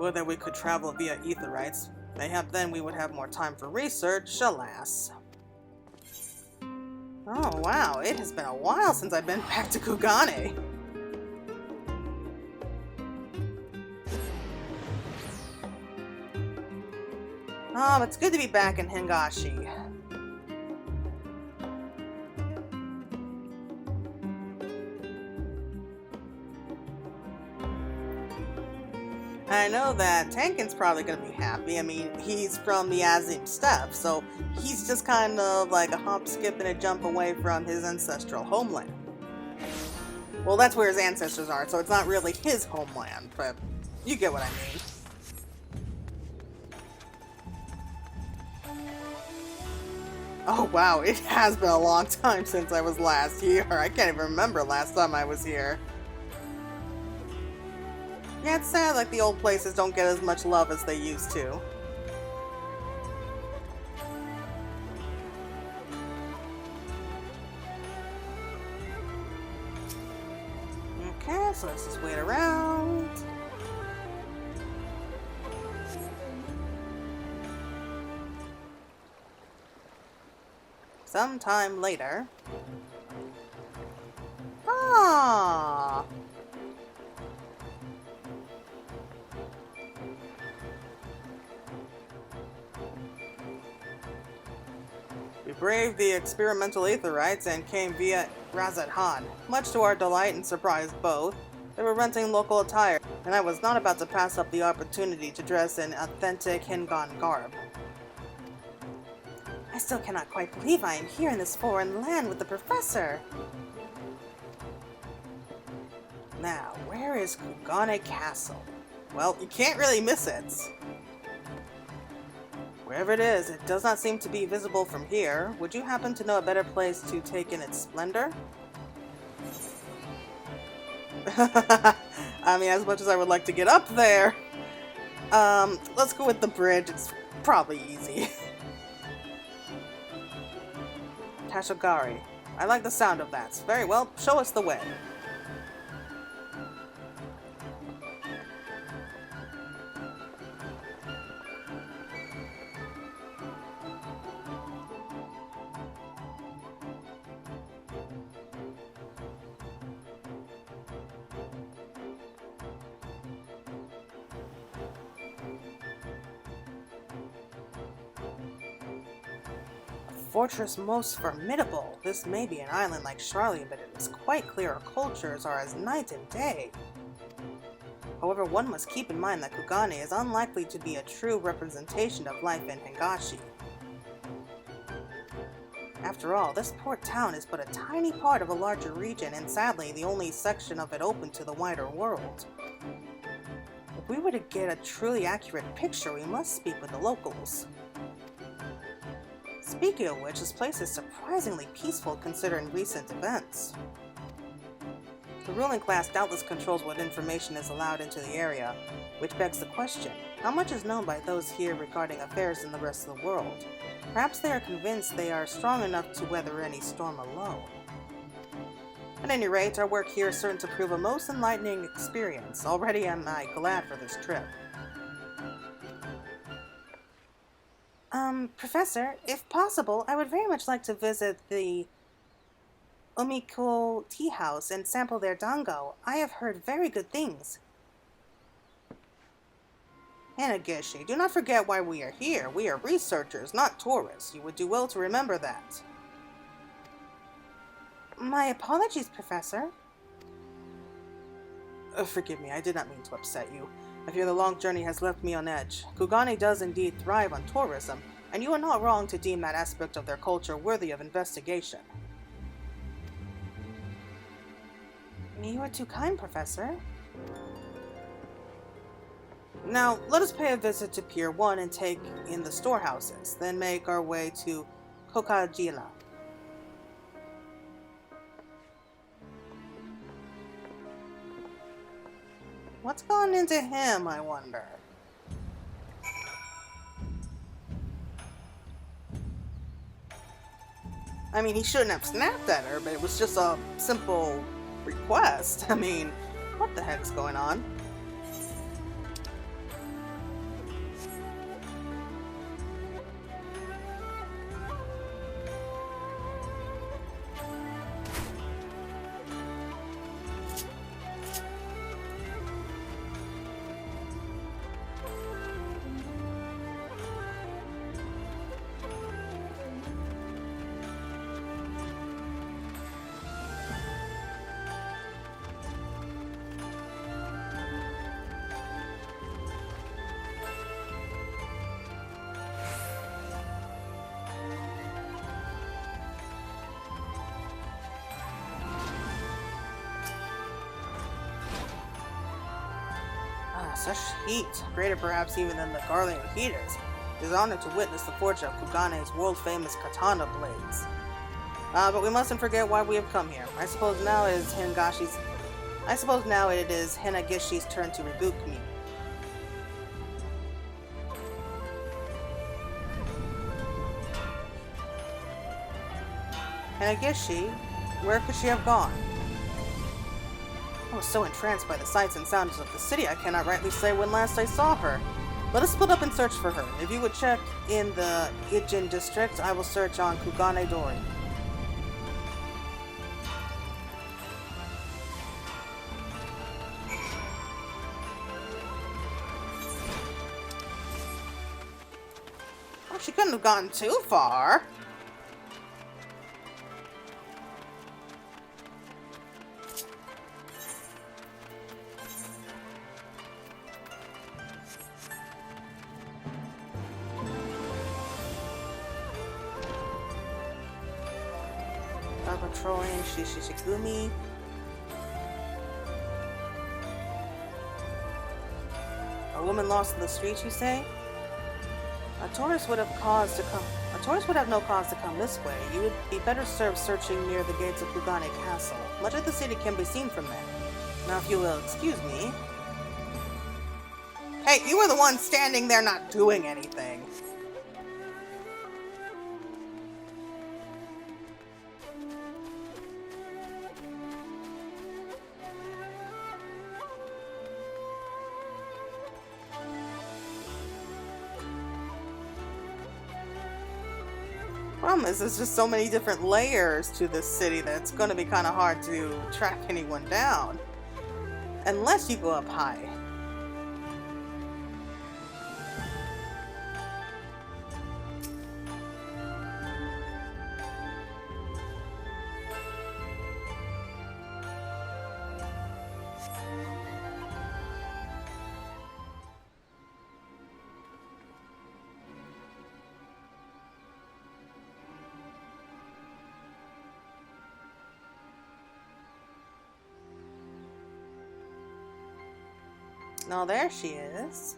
A: Whether we could travel via Aetherites. Mayhap then we would have more time for research, alas. Oh wow, it has been a while since I've been back to Kugane. It's good to be back in Hingashi. I know that Tenkin's probably going to be happy. I mean, he's from the Azim Steppe, so he's just kind of like a hop, skip, and a jump away from his ancestral homeland. Well, that's where his ancestors are, so it's not really his homeland, but you get what I mean. Oh wow, it has been a long time since I was last here. I can't even remember last time I was here. Yeah, it's sad like the old places don't get as much love as they used to. Okay, so let's just wait around. Sometime later. Ah. We braved the experimental Aetherites and came via Razat Han. Much to our delight and surprise both, they were renting local attire, and I was not about to pass up the opportunity to dress in authentic Hingan garb. I still cannot quite believe I am here in this foreign land with the professor. Now, where is Kugane Castle? Well, you can't really miss it. Wherever it is, it does not seem to be visible from here. Would you happen to know a better place to take in its splendor? I mean, as much as I would like to get up there. Let's go with the bridge. It's probably easy. Tashogari. I like the sound of that. Very well, show us the way. Fortress most formidable. This may be an island like Ceruleum, but it is quite clear our cultures are as night and day. However, one must keep in mind that Kugane is unlikely to be a true representation of life in Hingashi. After all, this port town is but a tiny part of a larger region, and sadly, the only section of it open to the wider world. If we were to get a truly accurate picture, we must speak with the locals. Speaking of which, this place is surprisingly peaceful considering recent events. The ruling class doubtless controls what information is allowed into the area, which begs the question, how much is known by those here regarding affairs in the rest of the world? Perhaps they are convinced they are strong enough to weather any storm alone. At any rate, our work here is certain to prove a most enlightening experience. Already am I glad for this trip. Professor, if possible, I would very much like to visit the Omiko tea house and sample their dango. I have heard very good things. Hinageshi, do not forget why we are here. We are researchers, not tourists. You would do well to remember that. My apologies, Professor. Forgive me, I did not mean to upset you. I fear the long journey has left me on edge. Kugane does indeed thrive on tourism, and you are not wrong to deem that aspect of their culture worthy of investigation. You are too kind, Professor. Now, let us pay a visit to Pier 1 and take in the storehouses, then make our way to Kokajila. What's gone into him, I wonder? I mean, he shouldn't have snapped at her, but it was just a simple request. I mean, what the heck's going on? Such heat, greater perhaps even than the Garlean heaters. It is honored to witness the forge of Kugane's world-famous katana blades. But we mustn't forget why we have come here. I suppose now it is Hinageshi's turn to rebuke me. Hinageshi? Where could she have gone? I was so entranced by the sights and sounds of the city, I cannot rightly say when last I saw her. Let us split up and search for her. If you would check in the Ijin district, I will search on Kugane Dori. Oh, she couldn't have gone too far. Patrolling Shishigumi. A woman lost in the streets, you say? A tourist would have no cause to come this way. You would be better served searching near the gates of Kugane Castle. Much of the city can be seen from there. Now, if you will excuse me. Hey, you were the one standing there not doing anything. Problem is, there's just so many different layers to this city that it's going to be kind of hard to track anyone down. Unless you go up high. Oh, there she is.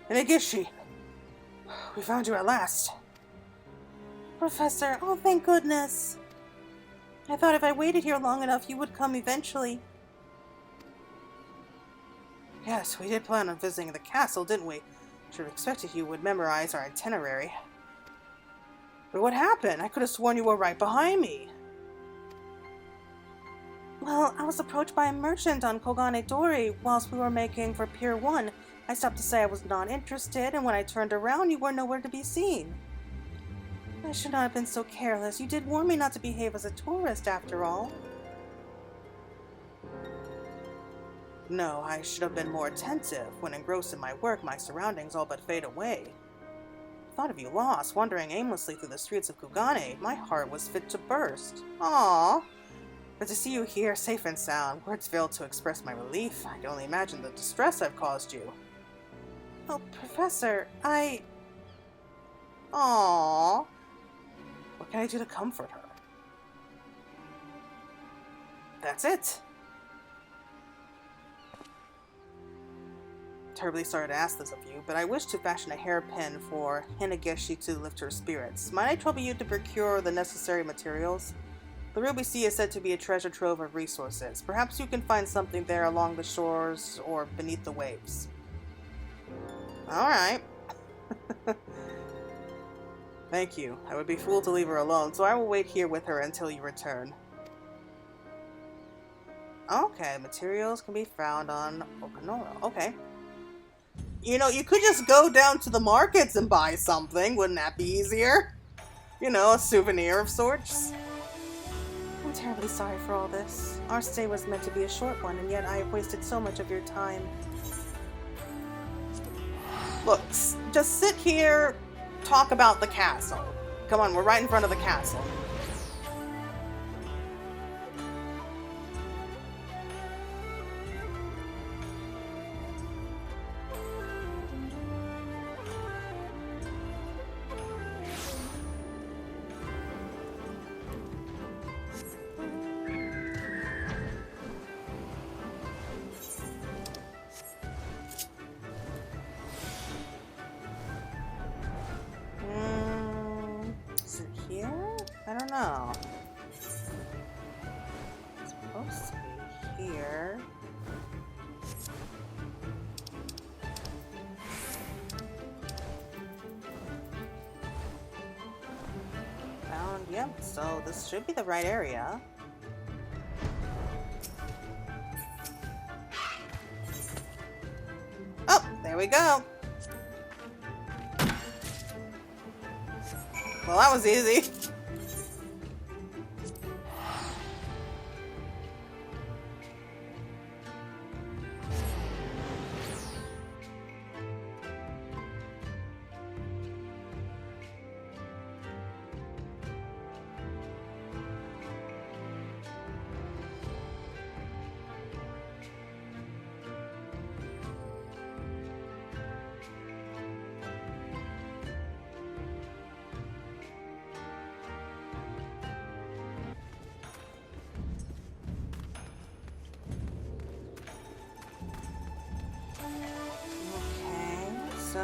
A: Hinageshi! We found you at last. Professor, oh thank goodness. I thought if I waited here long enough, you would come eventually. Yes, we did plan on visiting the castle, didn't we? Should have expected you would memorize our itinerary. But what happened? I could have sworn you were right behind me. Well, I was approached by a merchant on Kogane Dori whilst we were making for Pier 1. I stopped to say I was not interested, and when I turned around, you were nowhere to be seen. I should not have been so careless. You did warn me not to behave as a tourist, after all. No, I should have been more attentive. When engrossed in my work, my surroundings all but fade away. I thought of you lost, wandering aimlessly through the streets of Kugane. My heart was fit to burst. Aww. But to see you here, safe and sound, words fail to express my relief. I can only imagine the distress I've caused you. Oh, Professor, Aww. What can I do to comfort her? That's it. Terribly sorry to ask this of you, but I wish to fashion a hairpin for Hinageshi to lift her spirits. Might I trouble you to procure the necessary materials? The Ruby Sea is said to be a treasure trove of resources. Perhaps you can find something there along the shores or beneath the waves. Alright. Thank you. I would be fool to leave her alone, so I will wait here with her until you return. Okay, materials can be found on Okanora. Okay. You know, you could just go down to the markets and buy something. Wouldn't that be easier? You know, a souvenir of sorts. I'm terribly sorry for all this. Our stay was meant to be a short one, and yet I have wasted so much of your time. Look, just sit here talk about the castle. Come on, we're right in front of the castle. Is it here? I don't know. It's supposed to be here. Yep, so this should be the right area. Oh, there we go. Well, that was easy. So,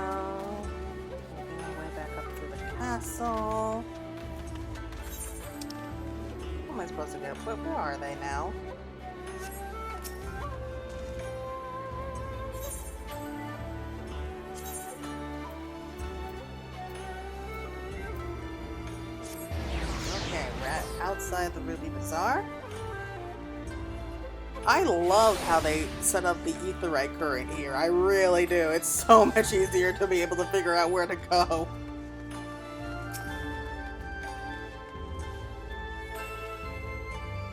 A: moving our way back up to the castle. Who am I supposed to go? Where are they now? Okay, we're outside the Ruby Bazaar. I love how they set up the aetheryte current here. I really do. It's so much easier to be able to figure out where to go.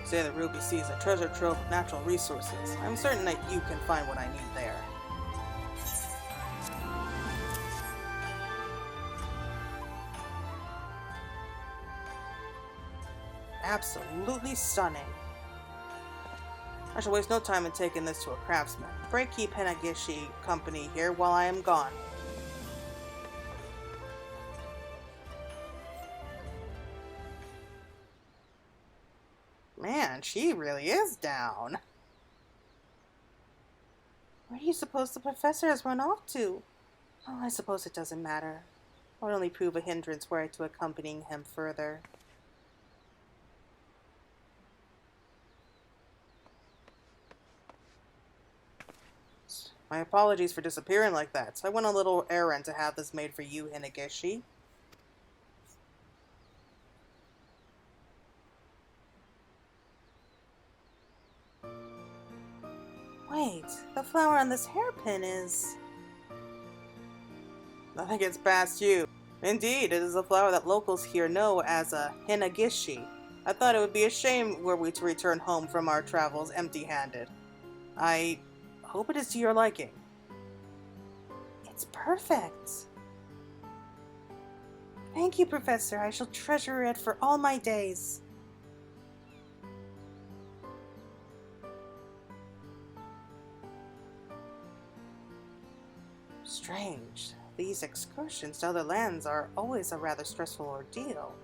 A: Say the Ruby sees a treasure trove of natural resources. I'm certain that you can find what I need there. Absolutely stunning. I shall waste no time in taking this to a craftsman. Pray keep Hinageshi company here while I am gone. Man, she really is down. Where do you suppose the professor has run off to? Oh, I suppose it doesn't matter. I'll only prove a hindrance were I to accompanying him further. My apologies for disappearing like that. I went on a little errand to have this made for you, Hinageshi. Wait, the flower on this hairpin is... Nothing gets past you. Indeed, it is a flower that locals here know as a Hinageshi. I thought it would be a shame were we to return home from our travels empty-handed. I hope it is to your liking. It's perfect. Thank you, Professor. I shall treasure it for all my days. Strange. These excursions to other lands are always a rather stressful ordeal.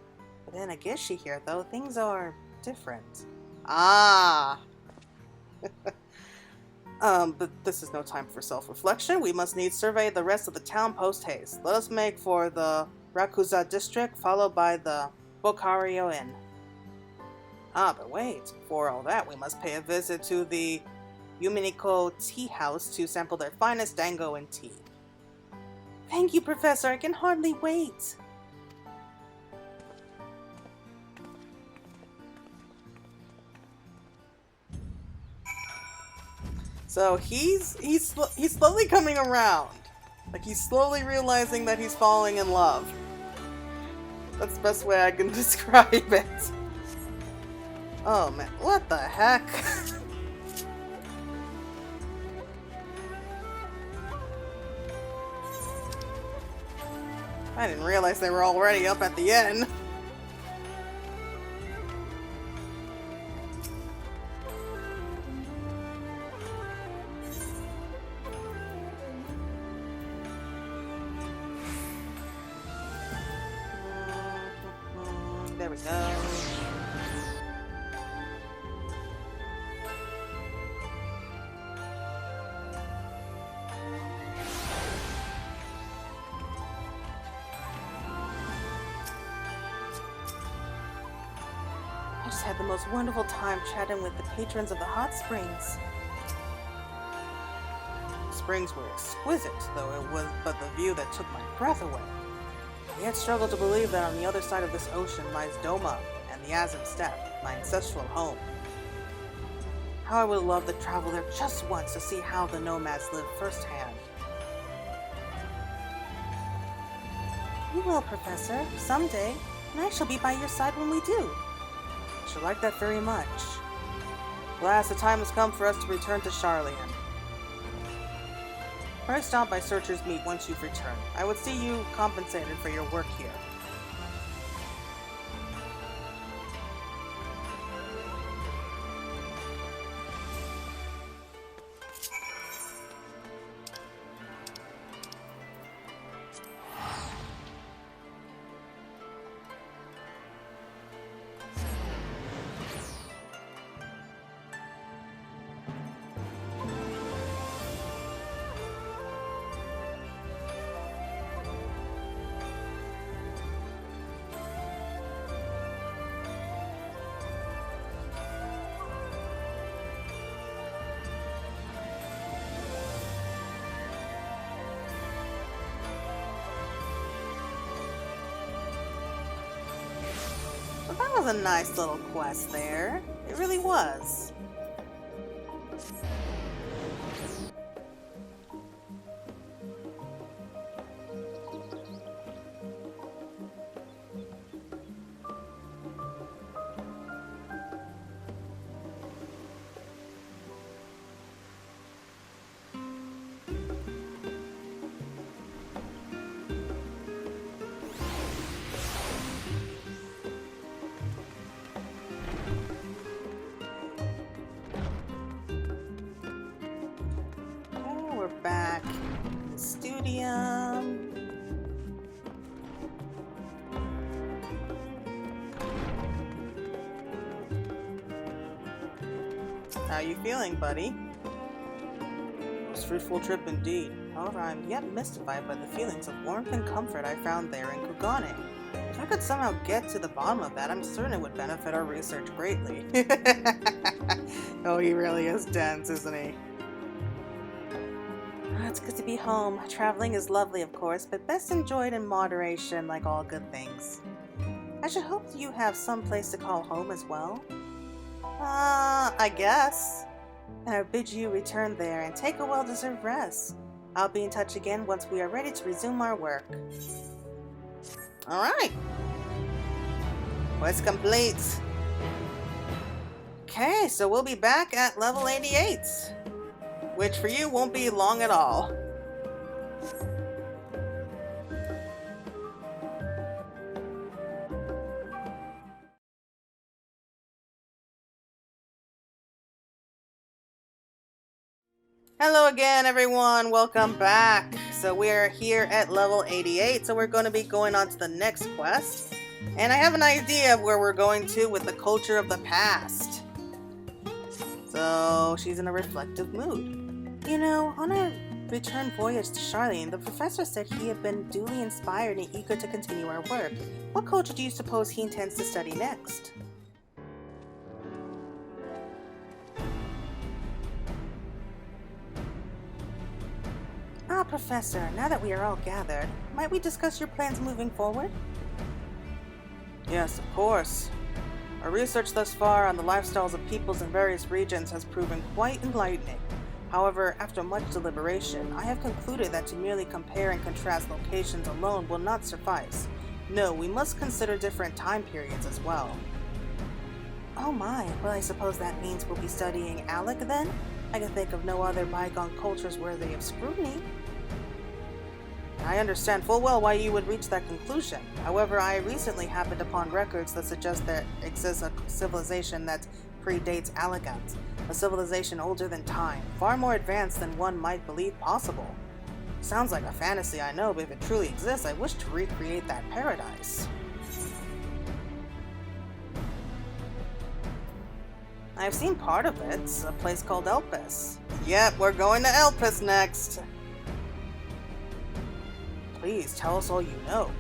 A: But in Hingashi here, though, things are different. Ah! But this is no time for self-reflection. We must needs survey the rest of the town post-haste. Let us make for the Rakuza district, followed by the Bokario Inn. Ah, but wait. Before all that, we must pay a visit to the Yuminiko Tea House to sample their finest dango and tea. Thank you, Professor. I can hardly wait. So he's slowly coming around. Like he's slowly realizing that he's falling in love. That's the best way I can describe it. Oh man, what the heck? I didn't realize they were already up at the inn. There we go. I just had the most wonderful time chatting with the patrons of the hot springs. The springs were exquisite, though it was but the view that took my breath away. I yet struggle to believe that on the other side of this ocean lies Doma and the Azim Steppe, my ancestral home. How I would love to travel there just once to see how the nomads live firsthand. You will, Professor, someday, and I shall be by your side when we do. I shall like that very much. Alas, the time has come for us to return to Ceruleum. Pray stop by Searcher's Meet once you've returned. I would see you compensated for your work here. Well, that was a nice little quest there. It really was. Back in Studium. How you feeling, buddy? It was a fruitful trip indeed. However, I'm yet mystified by the feelings of warmth and comfort I found there in Kugane. If I could somehow get to the bottom of that, I'm certain it would benefit our research greatly. Oh, he really is dense, isn't he? It's good to be home. Traveling is lovely, of course, but best enjoyed in moderation, like all good things. I should hope you have some place to call home as well. I guess. And I bid you return there and take a well-deserved rest. I'll be in touch again once we are ready to resume our work. Alright. Quest complete. Okay, so we'll be back at level 88. Which for you won't be long at all. Hello again, everyone. Welcome back. So we're here at level 88, so we're going to be going on to the next quest. And I have an idea of where we're going to with the culture of the past. So she's in a reflective mood. You know, on our return voyage to Ceruleum, the professor said he had been duly inspired and eager to continue our work. What culture do you suppose he intends to study next? Ah, Professor, now that we are all gathered, might we discuss your plans moving forward? Yes, of course. Our research thus far on the lifestyles of peoples in various regions has proven quite enlightening. However, after much deliberation, I have concluded that to merely compare and contrast locations alone will not suffice. No, we must consider different time periods as well. Oh my, well I suppose that means we'll be studying Alec then? I can think of no other bygone cultures worthy of scrutiny. I understand full well why you would reach that conclusion. However, I recently happened upon records that suggest there exists a civilization that predates Elegant, a civilization older than time, far more advanced than one might believe possible. Sounds like a fantasy, I know, but if it truly exists, I wish to recreate that paradise. I've seen part of it, a place called Elpis. Yep, we're going to Elpis next. Please, tell us all you know.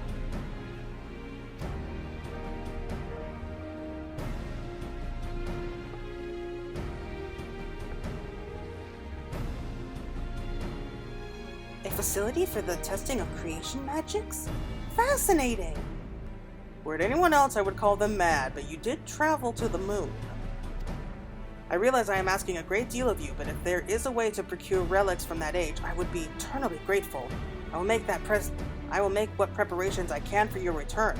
A: A facility for the testing of creation magics? Fascinating! Were it anyone else, I would call them mad, but you did travel to the moon. I realize I am asking a great deal of you, but if there is a way to procure relics from that age, I would be eternally grateful. I will make what preparations I can for your return.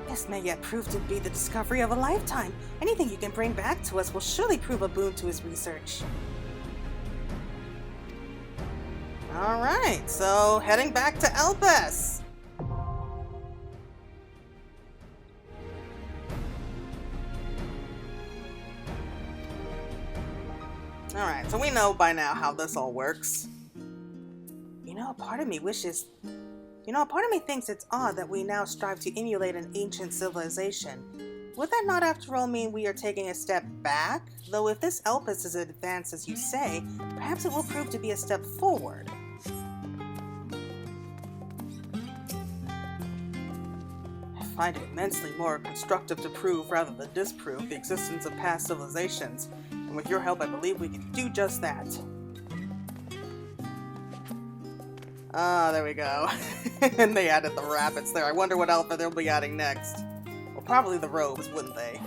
A: This may yet prove to be the discovery of a lifetime. Anything you can bring back to us will surely prove a boon to his research. Alright, so heading back to Elpis. Alright, so we know by now how this all works. Part of me thinks it's odd that we now strive to emulate an ancient civilization. Would that not, after all, mean we are taking a step back? Though if this Elpis is as advanced as you say, perhaps it will prove to be a step forward. I find it immensely more constructive to prove rather than disprove the existence of past civilizations, and with your help I believe we can do just that. Ah, there we go. And they added the rabbits there. I wonder what alpha they'll be adding next. Well, probably the robes, wouldn't they?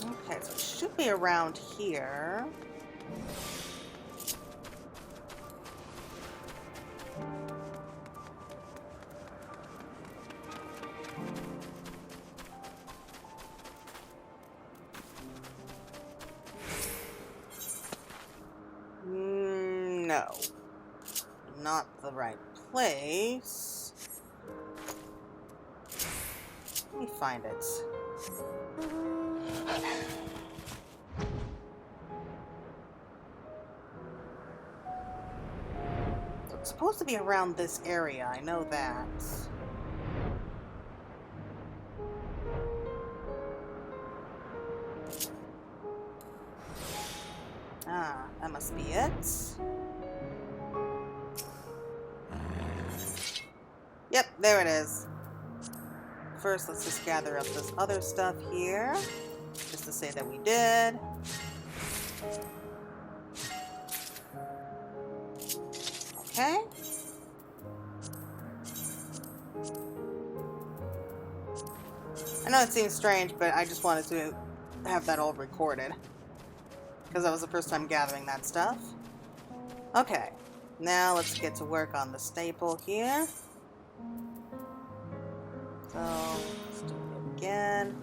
A: Okay, so it should be around here. No, not the right place. Let me find it. So it's supposed to be around this area, I know that. Ah, that must be it. Yep, there it is. First, let's just gather up this other stuff here, just to say that we did. Okay. I know it seems strange, but I just wanted to have that all recorded, because that was the first time gathering that stuff. Okay, now let's get to work on the staple here. So, let's do it again.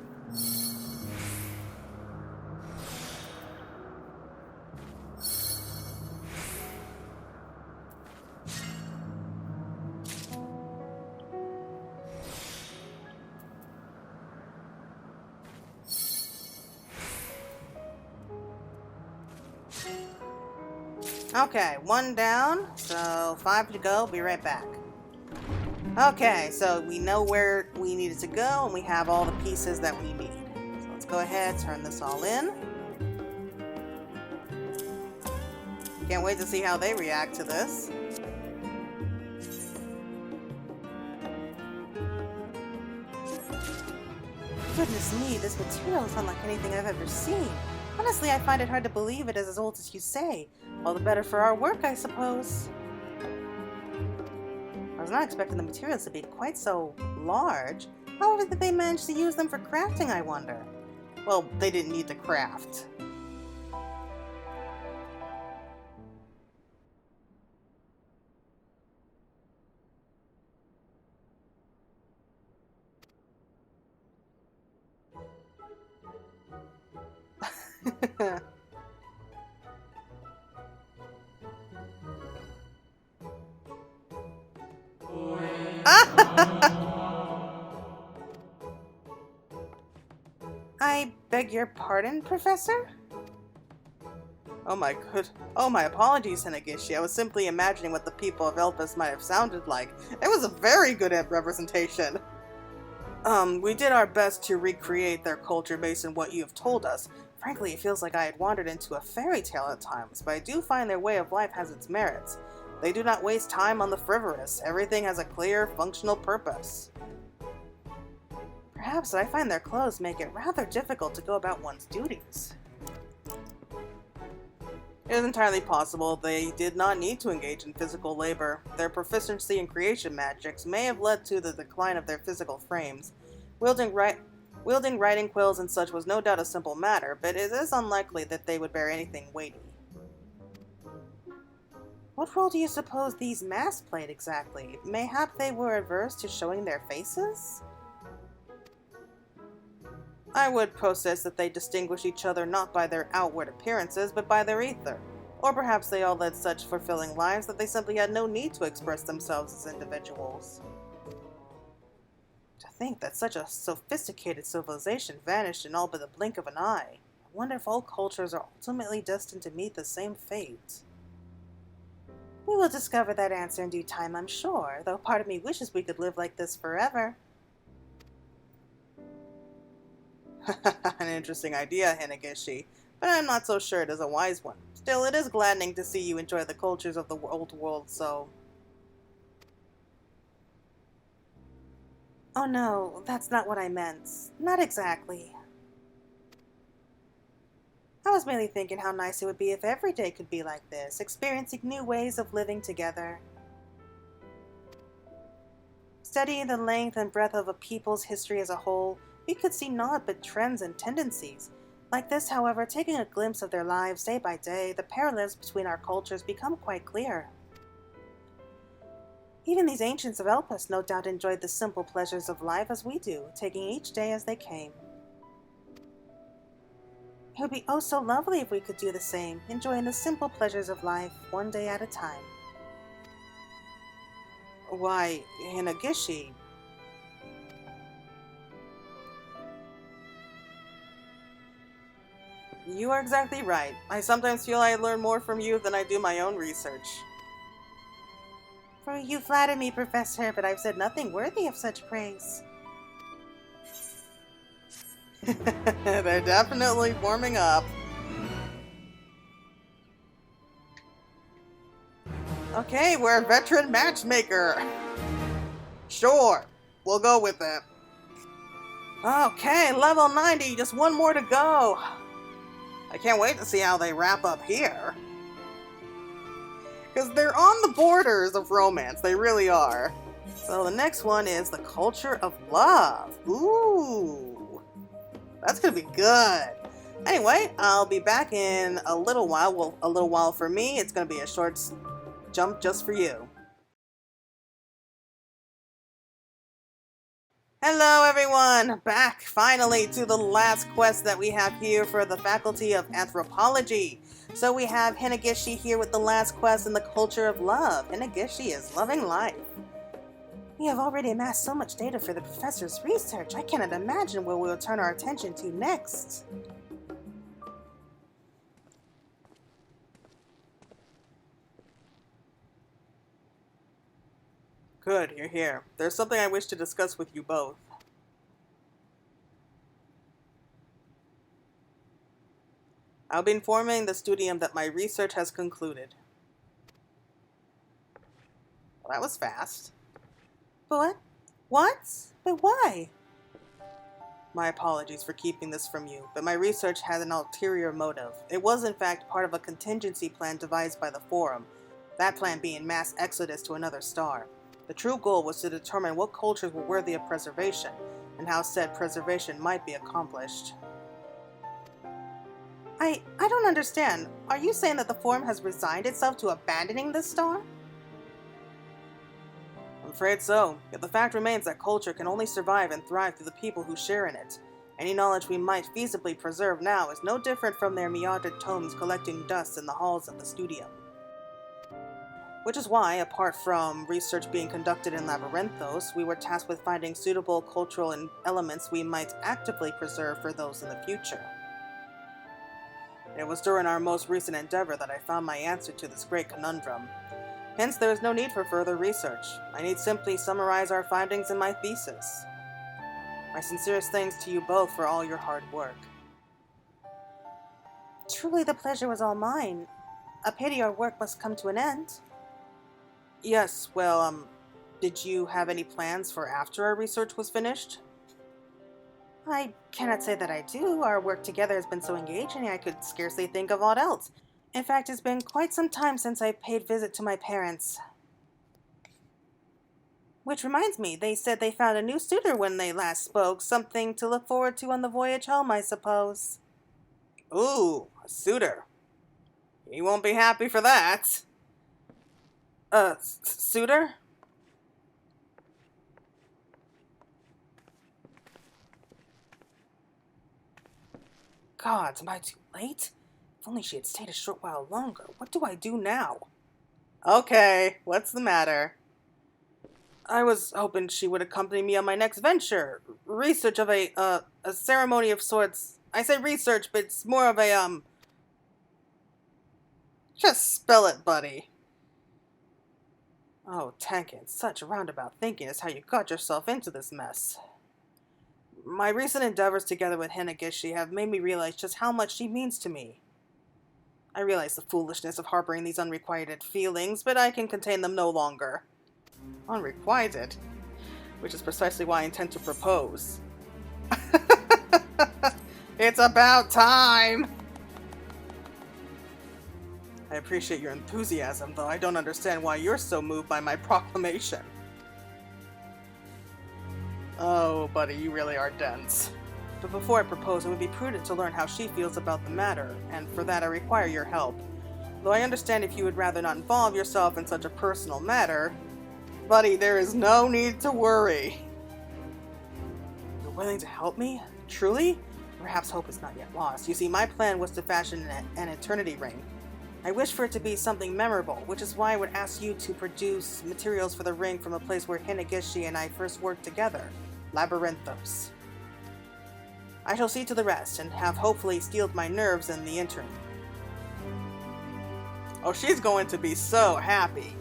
A: Okay, one down, so 5 to go. Be right back. Okay, so we know where we needed to go, and we have all the pieces that we need. So let's go ahead, turn this all in. Can't wait to see how they react to this. Goodness me, this material is unlike anything I've ever seen. Honestly, I find it hard to believe it is as old as you say. All the better for our work, I suppose. I was not expecting the materials to be quite so large. However did they manage to use them for crafting, I wonder? Well, they didn't need to craft. I beg your pardon, Professor? Oh my apologies, Hinageshi. I was simply imagining what the people of Elpis might have sounded like. It was a very good representation. We did our best to recreate their culture based on what you have told us. Frankly, it feels like I had wandered into a fairy tale at times, but I do find their way of life has its merits. They do not waste time on the frivolous. Everything has a clear, functional purpose. Perhaps I find their clothes make it rather difficult to go about one's duties. It is entirely possible they did not need to engage in physical labor. Their proficiency in creation magics may have led to the decline of their physical frames. Wielding writing quills and such was no doubt a simple matter, but it is unlikely that they would bear anything weighty. What role do you suppose these masks played exactly? Mayhap they were averse to showing their faces? I would protest that they distinguish each other not by their outward appearances, but by their ether. Or perhaps they all led such fulfilling lives that they simply had no need to express themselves as individuals. To think that such a sophisticated civilization vanished in all but the blink of an eye. I wonder if all cultures are ultimately destined to meet the same fate. We will discover that answer in due time, I'm sure, though part of me wishes we could live like this forever. An interesting idea, Hinageshi, but I'm not so sure it is a wise one. Still, it is gladdening to see you enjoy the cultures of the old world, so... Oh no, that's not what I meant. Not exactly. I was merely thinking how nice it would be if every day could be like this, experiencing new ways of living together. Studying the length and breadth of a people's history as a whole, we could see naught but trends and tendencies. Like this, however, taking a glimpse of their lives day by day, the parallels between our cultures become quite clear. Even these ancients of Elpis no doubt enjoyed the simple pleasures of life as we do, taking each day as they came. It would be oh so lovely if we could do the same, enjoying the simple pleasures of life, one day at a time. Why, Hinageshi... You are exactly right. I sometimes feel I learn more from you than I do my own research. For you flatter me, Professor, but I've said nothing worthy of such praise. They're definitely warming up. Okay, we're a veteran matchmaker. Sure, we'll go with it. Okay, level 90, just one more to go. I can't wait to see how they wrap up here. Because they're on the borders of romance, they really are. So the next one is the culture of love. Ooh, that's gonna be good. Anyway, I'll be back in a little while. Well, a little while for me. It's gonna be a short jump just for you. Hello everyone! Back finally to the last quest that we have here for the Faculty of Anthropology. So we have Hinageshi here with the last quest in the culture of love. Hinageshi is loving life. We have already amassed so much data for the professor's research, I cannot imagine where we will turn our attention to next. Good, you're here. There's something I wish to discuss with you both. I'll be informing the Studium that my research has concluded. Well, that was fast. But what? But why? My apologies for keeping this from you, but my research had an ulterior motive. It was in fact part of a contingency plan devised by the Forum, that plan being mass exodus to another star. The true goal was to determine what cultures were worthy of preservation, and how said preservation might be accomplished. I don't understand. Are you saying that the Forum has resigned itself to abandoning this star? I'm afraid so, yet the fact remains that culture can only survive and thrive through the people who share in it. Any knowledge we might feasibly preserve now is no different from their meandered tomes collecting dust in the halls of the Studium. Which is why, apart from research being conducted in Labyrinthos, we were tasked with finding suitable cultural elements we might actively preserve for those in the future. It was during our most recent endeavor that I found my answer to this great conundrum. Hence, there is no need for further research. I need simply summarize our findings in my thesis. My sincerest thanks to you both for all your hard work. Truly the pleasure was all mine. A pity our work must come to an end. Yes, well, did you have any plans for after our research was finished? I cannot say that I do. Our work together has been so engaging I could scarcely think of aught else. In fact, it's been quite some time since I paid visit to my parents. Which reminds me, they said they found a new suitor when they last spoke. Something to look forward to on the voyage home, I suppose. Ooh, a suitor. He won't be happy for that. Suitor? Gods, am I too late? If only she had stayed a short while longer. What do I do now? Okay, what's the matter? I was hoping she would accompany me on my next venture. Research of a ceremony of sorts. I say research, but it's more of a, Just spell it, buddy. Oh, Tenkin, such roundabout thinking is how you got yourself into this mess. My recent endeavors together with Hinageshi have made me realize just how much she means to me. I realize the foolishness of harboring these unrequited feelings, but I can contain them no longer. Unrequited? Which is precisely why I intend to propose. It's about time! I appreciate your enthusiasm, though I don't understand why you're so moved by my proclamation. Oh, buddy, you really are dense. But before I propose, it would be prudent to learn how she feels about the matter, and for that I require your help. Though I understand if you would rather not involve yourself in such a personal matter, buddy, there is no need to worry. You're willing to help me? Truly? Perhaps hope is not yet lost. You see, my plan was to fashion an eternity ring. I wish for it to be something memorable, which is why I would ask you to produce materials for the ring from a place where Hinageshi and I first worked together, Labyrinthos. I shall see to the rest, and have hopefully steeled my nerves in the interim. Oh, she's going to be so happy.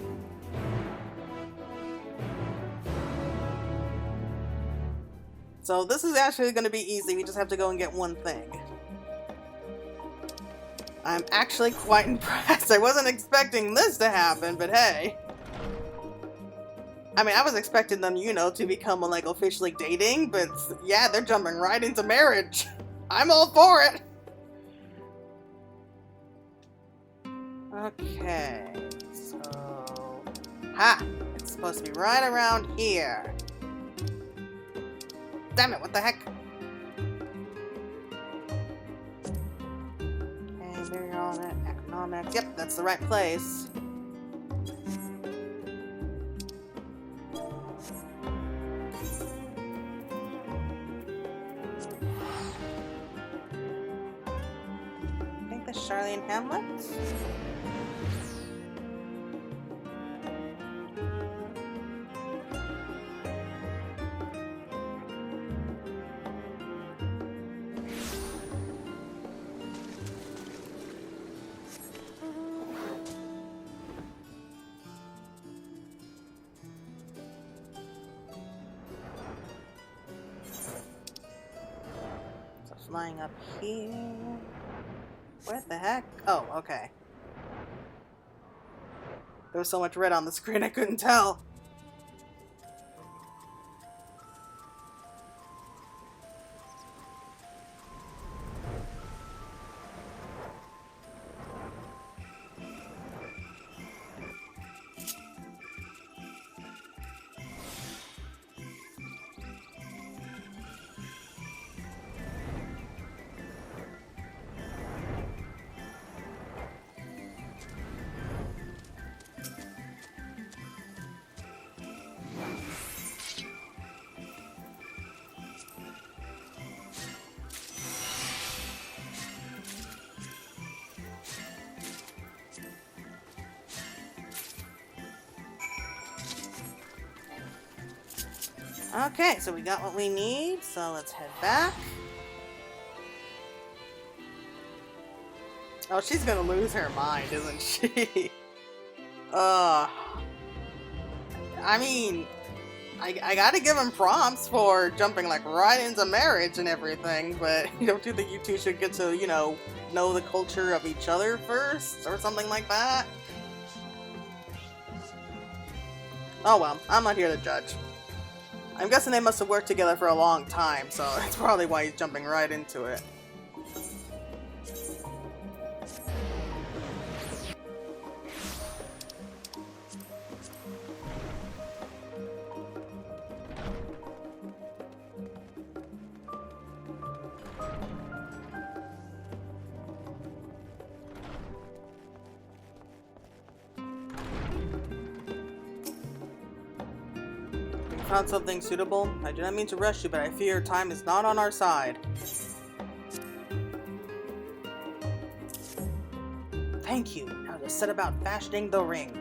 A: So this is actually going to be easy, we just have to go and get one thing. I'm actually quite impressed. I wasn't expecting this to happen, but hey. I mean, I was expecting them, you know, to become, like, officially dating, but yeah, they're jumping right into marriage. I'm all for it. Okay, so... Ha! It's supposed to be right around here. Damn it, what the heck? Economics. Yep, that's the right place. I think the Charlene Hamlet. Flying up here. What the heck? Oh, okay. There was so much red on the screen I couldn't tell. Okay, so we got what we need, so let's head back. Oh, she's gonna lose her mind, isn't she? I mean, I gotta give him prompts for jumping like right into marriage and everything, but don't you think you two should get to, know the culture of each other first or something like that? Oh well, I'm not here to judge. I'm guessing they must have worked together for a long time, so that's probably why he's jumping right into it. Found something suitable? I do not mean to rush you, but I fear time is not on our side. Thank you. Now just set about fashioning the ring.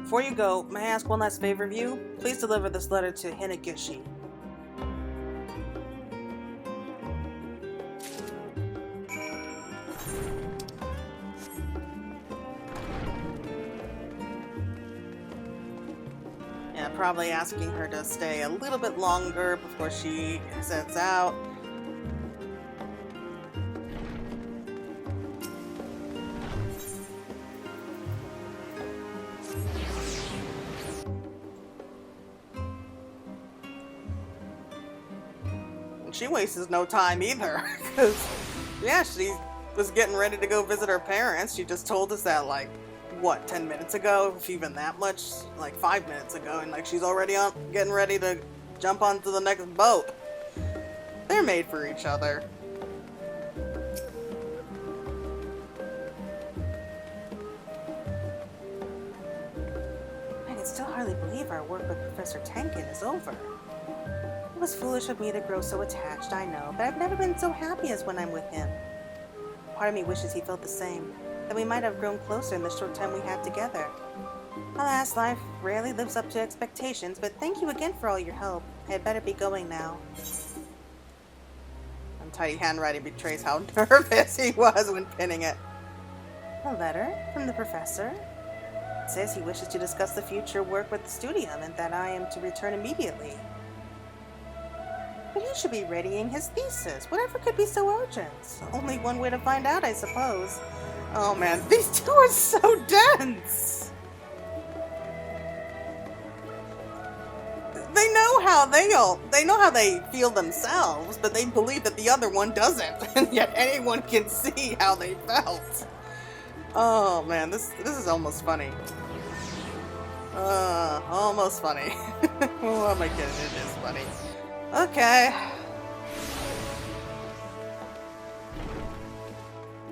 A: Before you go, may I ask one last favor of you? Please deliver this letter to Hinageshi. Yeah, probably asking her to stay a little bit longer before she sets out. She wastes no time either, because, yeah, she was getting ready to go visit her parents. She just told us that, like, what, 10 minutes ago, if even that much, like 5 minutes ago, and like she's already getting ready to jump onto the next boat. They're made for each other. I can still hardly believe our work with Professor Tenkin is over. It was foolish of me to grow so attached, I know, but I've never been so happy as when I'm with him. Part of me wishes he felt the same, that we might have grown closer in the short time we had together. Alas, life rarely lives up to expectations, but thank you again for all your help. I had better be going now. Untidy handwriting betrays how nervous he was when pinning it. A letter from the professor? It says he wishes to discuss the future work with the Studium and that I am to return immediately. But he should be readying his thesis. Whatever could be so urgent? Only one way to find out, I suppose. Oh man, these two are so dense! They know how they feel themselves, but they believe that the other one doesn't, and yet anyone can see how they felt. Oh man, this is almost funny. Almost funny. Oh, am I kidding? It is funny. Okay.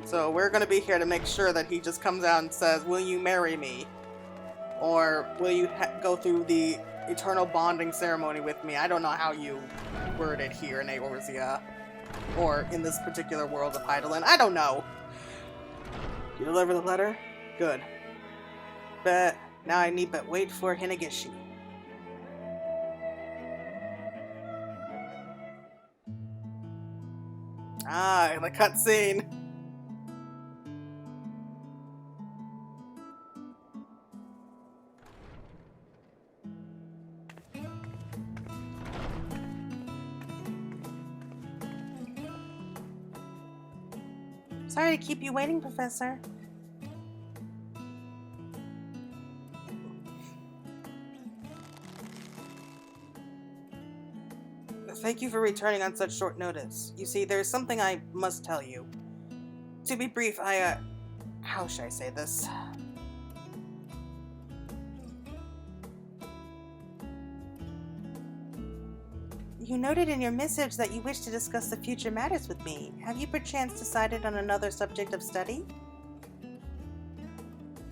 A: So we're gonna be here to make sure that he just comes out and says, will you marry me? Or will you go through the eternal bonding ceremony with me? I don't know how you word it here in Eorzea. Or in this particular world of Hydaelyn. I don't know. You deliver the letter? Good. But now I need but wait for Hinageshi. Ah, the cutscene. Sorry to keep you waiting, Professor. Thank you for returning on such short notice. You see, there's something I must tell you. To be brief, how should I say this? You noted in your message that you wish to discuss the future matters with me. Have you perchance decided on another subject of study?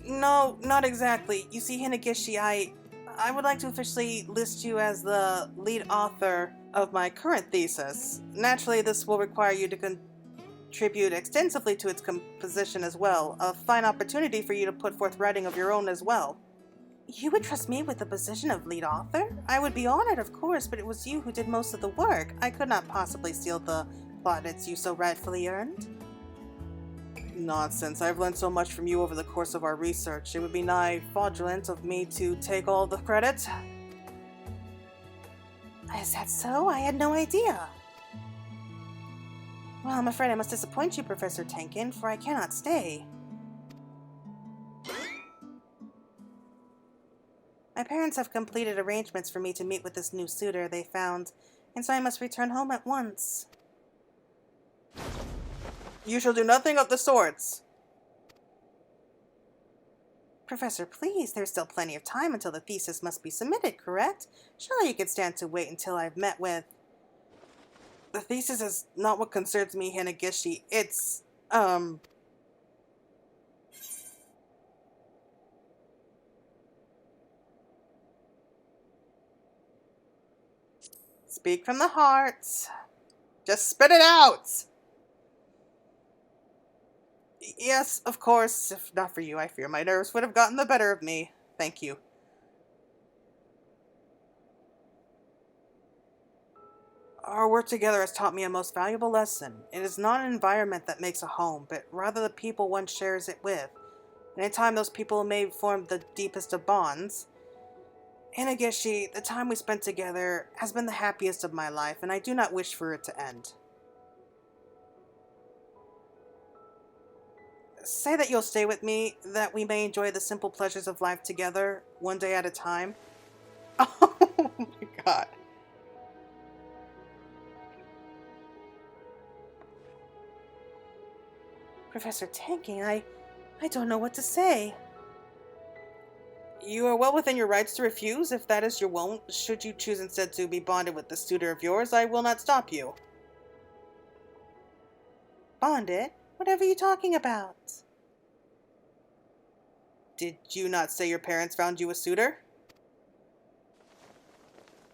A: No, not exactly. You see, Hinageshi, I would like to officially list you as the lead author of my current thesis. Naturally, this will require you to contribute extensively to its composition as well. A fine opportunity for you to put forth writing of your own as well. You would trust me with the position of lead author? I would be honored, of course, but it was you who did most of the work. I could not possibly steal the plaudits you so rightfully earned. Nonsense. I've learned so much from you over the course of our research. It would be nigh fraudulent of me to take all the credit. Is that so? I had no idea. Well, I'm afraid I must disappoint you, Professor Tenkin, for I cannot stay. My parents have completed arrangements for me to meet with this new suitor they found, and so I must return home at once. You shall do nothing of the sorts. Professor, please, there's still plenty of time until the thesis must be submitted, correct? Surely you could stand to wait until I've met with... The thesis is not what concerns me, Hinageshi. It's, Speak from the heart. Just spit it out! Yes, of course. If not for you, I fear my nerves would have gotten the better of me. Thank you. Our work together has taught me a most valuable lesson. It is not an environment that makes a home, but rather the people one shares it with. And in time, those people may form the deepest of bonds. Hinageshi, the time we spent together has been the happiest of my life, and I do not wish for it to end. Say that you'll stay with me, that we may enjoy the simple pleasures of life together, one day at a time. Oh my god. Professor Tenkin, I don't know what to say. You are well within your rights to refuse, if that is your wont. Should you choose instead to be bonded with this suitor of yours, I will not stop you. Bonded? Whatever are you talking about? Did you not say your parents found you a suitor?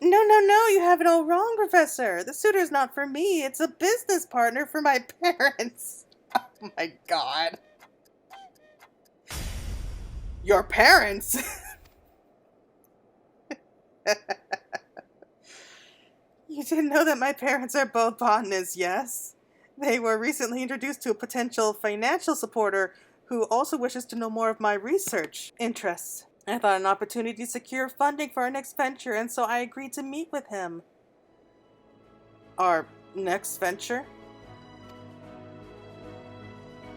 A: No, you have it all wrong, Professor. The suitor is not for me. It's a business partner for my parents. Oh my god. Your parents? You didn't know that my parents are both botanists, yes? They were recently introduced to a potential financial supporter who also wishes to know more of my research interests. I thought an opportunity to secure funding for our next venture, and so I agreed to meet with him. Our next venture?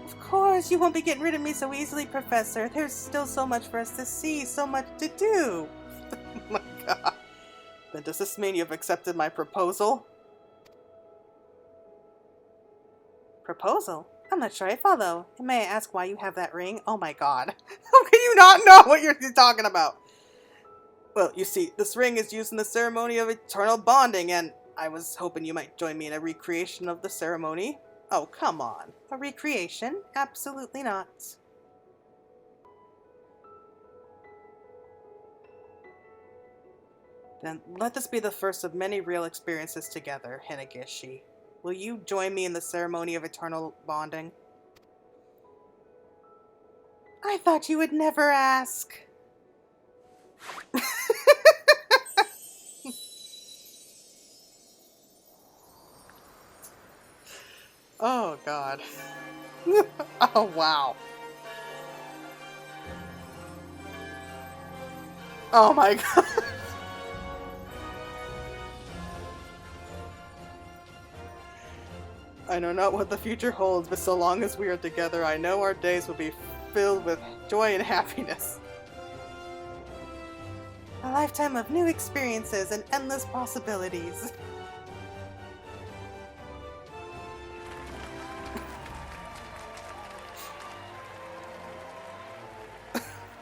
A: Of course, you won't be getting rid of me so easily, Professor. There's still so much for us to see, so much to do. Oh my god. Then does this mean you've accepted my proposal? Proposal? I'm not sure I follow. And may I ask why you have that ring? Oh my god. How can you not know what you're talking about? Well, you see, this ring is used in the ceremony of eternal bonding, and I was hoping you might join me in a recreation of the ceremony. Oh, come on. A recreation? Absolutely not. Then let this be the first of many real experiences together, Hinageshi. Will you join me in the ceremony of eternal bonding? I thought you would never ask. Oh, God. Oh, wow. Oh, my God. I know not what the future holds, but so long as we are together, I know our days will be filled with joy and happiness. A lifetime of new experiences and endless possibilities.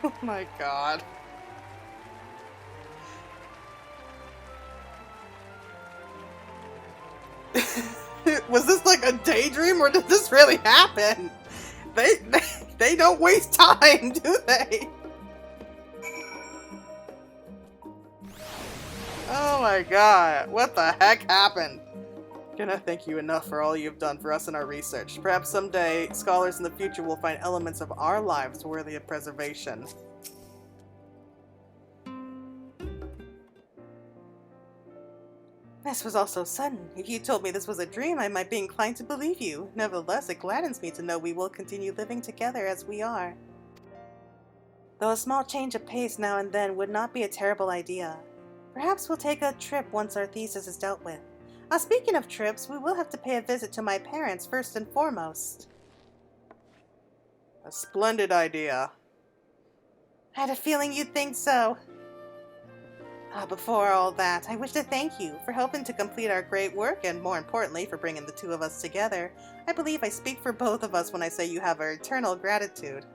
A: Oh my god. Was this like a daydream or did this really happen? They don't waste time, do they? Oh my god, what the heck happened? Cannot thank you enough for all you've done for us in our research. Perhaps someday, scholars in the future will find elements of our lives worthy of preservation. This was all so sudden. If you told me this was a dream, I might be inclined to believe you. Nevertheless, it gladdens me to know we will continue living together as we are. Though a small change of pace now and then would not be a terrible idea. Perhaps we'll take a trip once our thesis is dealt with. Speaking of trips, we will have to pay a visit to my parents first and foremost. A splendid idea. I had a feeling you'd think so. Before all that, I wish to thank you for helping to complete our great work and, more importantly, for bringing the two of us together. I believe I speak for both of us when I say you have our eternal gratitude.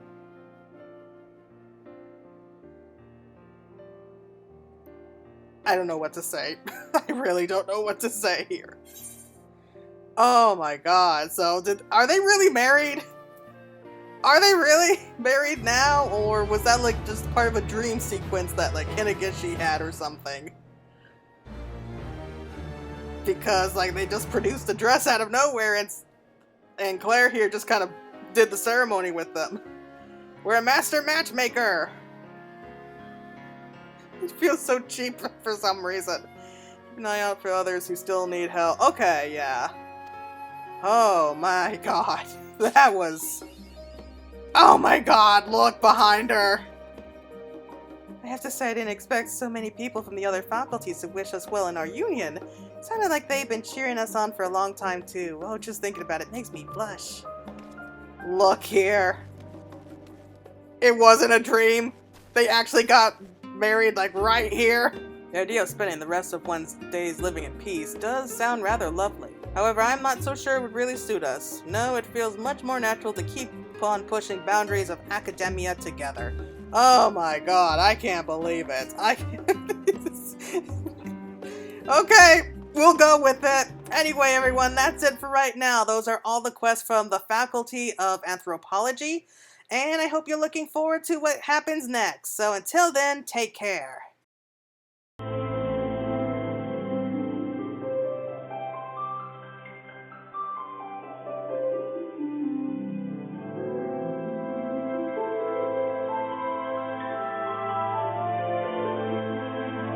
A: I don't know what to say. I really don't know what to say here. Oh my god, so are they really married? Are they really married now, or was that like just part of a dream sequence that like Hinageshi had or something? Because like they just produced a dress out of nowhere and Claire here just kind of did the ceremony with them. We're a master matchmaker! It feels so cheap for some reason. Keep an eye out for others who still need help. Okay, yeah. Oh my god. That was... Oh my god, look behind her! I have to say I didn't expect so many people from the other faculties to wish us well in our union. It sounded like they've been cheering us on for a long time too. Oh, just thinking about it makes me blush. Look here. It wasn't a dream. They actually got married like right here. The idea of spending the rest of one's days living in peace does sound rather lovely. However, I'm not so sure it would really suit us. No, it feels much more natural to keep on pushing boundaries of academia together. Oh my god, I can't believe it. I can't. Okay, we'll go with it. Anyway, everyone, that's it for right now. Those are all the quests from the Faculty of Anthropology, and I hope you're looking forward to what happens next. So until then, take care.